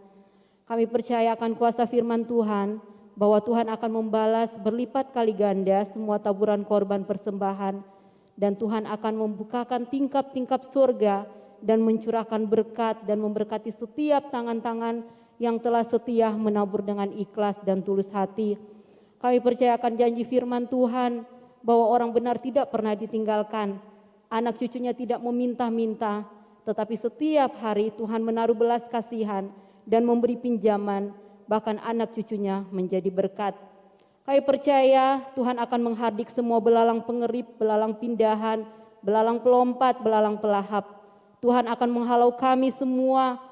D: Kami percaya akan kuasa firman Tuhan, bahwa Tuhan akan membalas berlipat kali ganda semua taburan korban persembahan, dan Tuhan akan membukakan tingkap-tingkap surga dan mencurahkan berkat dan memberkati setiap tangan-tangan yang telah setia menabur dengan ikhlas dan tulus hati. Kami percaya akan janji firman Tuhan, bahwa orang benar tidak pernah ditinggalkan, anak cucunya tidak meminta-minta, tetapi setiap hari Tuhan menaruh belas kasihan dan memberi pinjaman, bahkan anak cucunya menjadi berkat. Kami percaya Tuhan akan menghardik semua belalang pengerip, belalang pindahan, belalang pelompat, belalang pelahap. Tuhan akan menghalau kami semua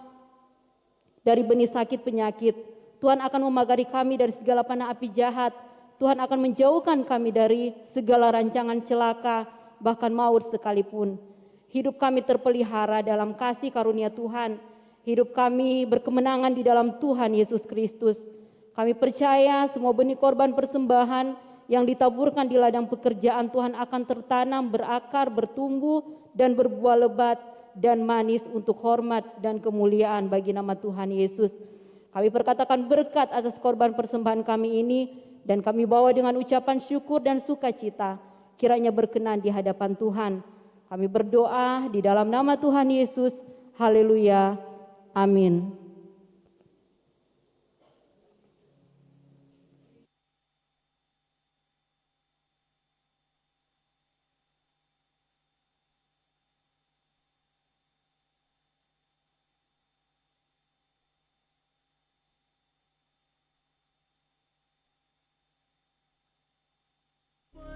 D: dari benih sakit penyakit. Tuhan akan memagari kami dari segala panah api jahat. Tuhan akan menjauhkan kami dari segala rancangan celaka, bahkan maut sekalipun. Hidup kami terpelihara dalam kasih karunia Tuhan. Hidup kami berkemenangan di dalam Tuhan Yesus Kristus. Kami percaya semua benih korban persembahan yang ditaburkan di ladang pekerjaan Tuhan akan tertanam, berakar, bertumbuh, dan berbuah lebat dan manis untuk hormat dan kemuliaan bagi nama Tuhan Yesus. Kami perkatakan berkat atas korban persembahan kami ini, dan kami bawa dengan ucapan syukur dan sukacita, kiranya berkenan di hadapan Tuhan. Kami berdoa di dalam nama Tuhan Yesus. Haleluya. Amin.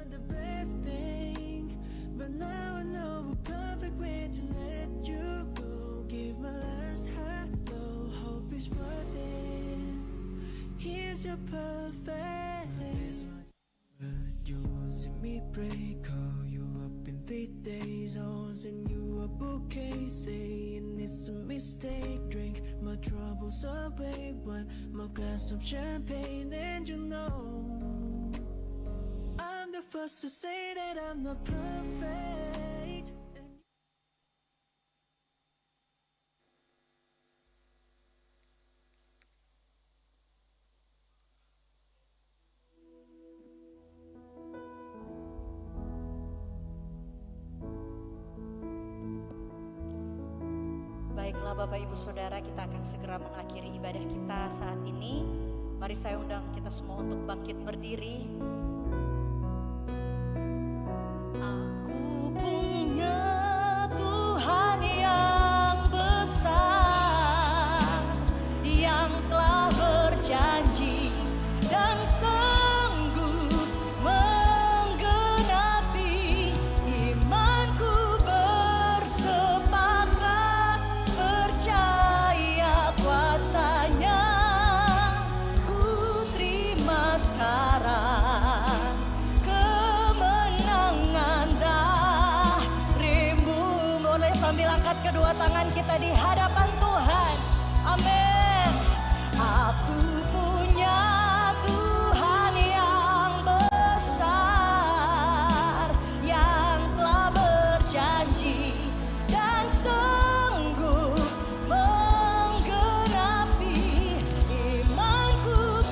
E: The best thing, but now I know a perfect way to let you go. Give my last hello, hope it's worth it. Here's your perfect. But you won't see me pray, call you up in 3 days. I'll send you a bouquet, saying it's a mistake. Drink my troubles away, one more glass of champagne, and you know I'm the first to say that I'm not perfect.
A: Baiklah Bapak Ibu Saudara, kita akan segera mengakhiri ibadah kita saat ini. Mari saya undang kita semua untuk bangkit berdiri. Aku punya Tuhan yang besar, yang telah berjanji dan sanggup menggenapi imanku, bersepakat percaya kuasanya. Ku terima sekarang kemenangan darimu. Boleh sambil angkat kedua tangan kita di hadapan Tuhan. Amin. Aku punya Tuhan yang besar, yang telah berjanji dan sanggup menggenapi imanku,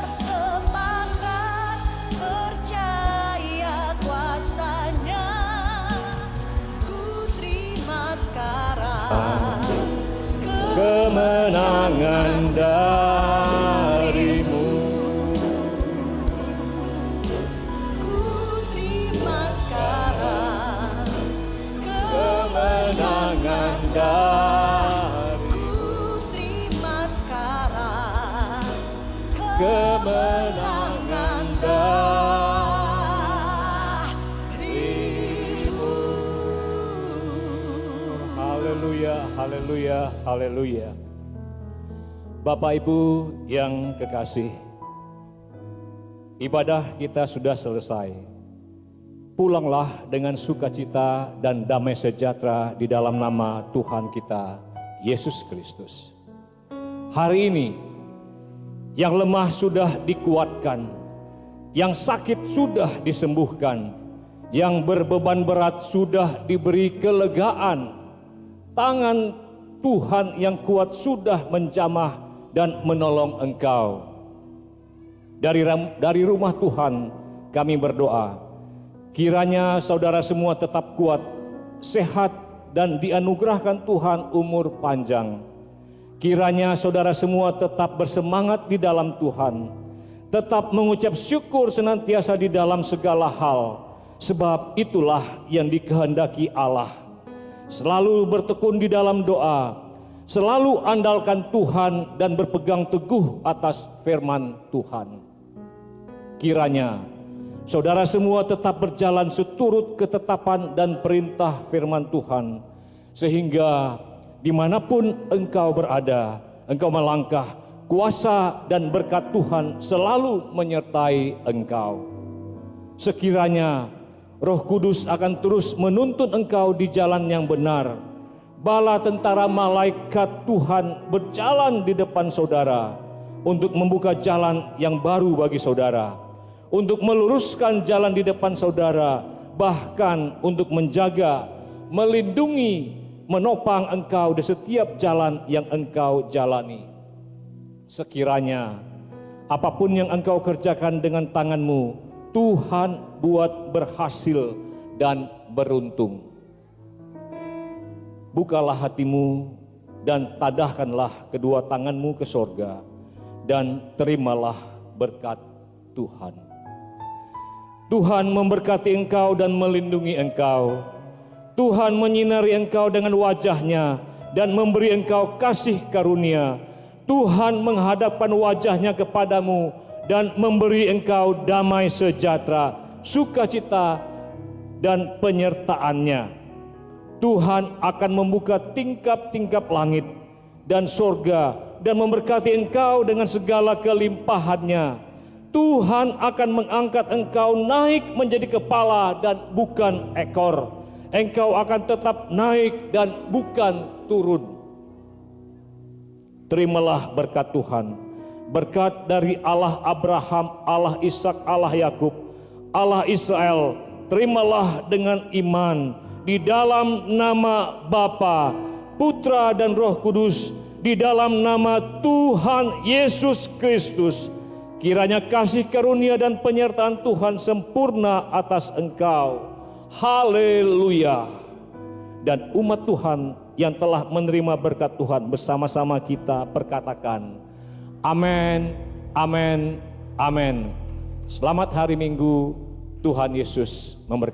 A: bersepakat percaya kuasanya. Ku terima sekarang
F: kemenangan darimu.
A: ku terima sekarang
F: Kemenangan darimu.
A: ku terima sekarang
F: Kemenangan darimu. Haleluya, haleluya, haleluya. Bapak Ibu yang kekasih, ibadah kita sudah selesai. Pulanglah dengan sukacita dan damai sejahtera di dalam nama Tuhan kita, Yesus Kristus. Hari ini, yang lemah sudah dikuatkan, yang sakit sudah disembuhkan, yang berbeban berat sudah diberi kelegaan. Tangan Tuhan yang kuat sudah menjamah dan menolong engkau. Dari rumah Tuhan kami berdoa, kiranya saudara semua tetap kuat, sehat, dan dianugerahkan Tuhan umur panjang. Kiranya saudara semua tetap bersemangat di dalam Tuhan, tetap mengucap syukur senantiasa di dalam segala hal, sebab itulah yang dikehendaki Allah. Selalu bertekun di dalam doa, selalu andalkan Tuhan dan berpegang teguh atas firman Tuhan. Kiranya saudara semua tetap berjalan seturut ketetapan dan perintah firman Tuhan, sehingga dimanapun engkau berada, engkau melangkah, kuasa dan berkat Tuhan selalu menyertai engkau. Sekiranya Roh Kudus akan terus menuntun engkau di jalan yang benar. Bala tentara malaikat Tuhan berjalan di depan saudara untuk membuka jalan yang baru bagi saudara, untuk meluruskan jalan di depan saudara, bahkan untuk menjaga, melindungi, menopang engkau di setiap jalan yang engkau jalani. Sekiranya apapun yang engkau kerjakan dengan tanganmu, Tuhan buat berhasil dan beruntung. Bukalah hatimu dan tadahkanlah kedua tanganmu ke sorga, dan terimalah berkat Tuhan. Tuhan memberkati engkau dan melindungi engkau. Tuhan menyinari engkau dengan wajahnya dan memberi engkau kasih karunia. Tuhan menghadapkan wajahnya kepadamu dan memberi engkau damai sejahtera, sukacita, dan penyertaannya. Tuhan akan membuka tingkap-tingkap langit dan sorga dan memberkati engkau dengan segala kelimpahannya. Tuhan akan mengangkat engkau naik menjadi kepala dan bukan ekor. Engkau akan tetap naik dan bukan turun. Terimalah berkat Tuhan. Berkat dari Allah Abraham, Allah Ishak, Allah Yakub, Allah Israel. Terimalah dengan iman di dalam nama Bapa, Putra dan Roh Kudus, di dalam nama Tuhan Yesus Kristus. Kiranya kasih karunia dan penyertaan Tuhan sempurna atas engkau. Haleluya. Dan umat Tuhan yang telah menerima berkat Tuhan bersama-sama kita perkatakan, amin, amin, amin. Selamat hari Minggu, Tuhan Yesus memberkati.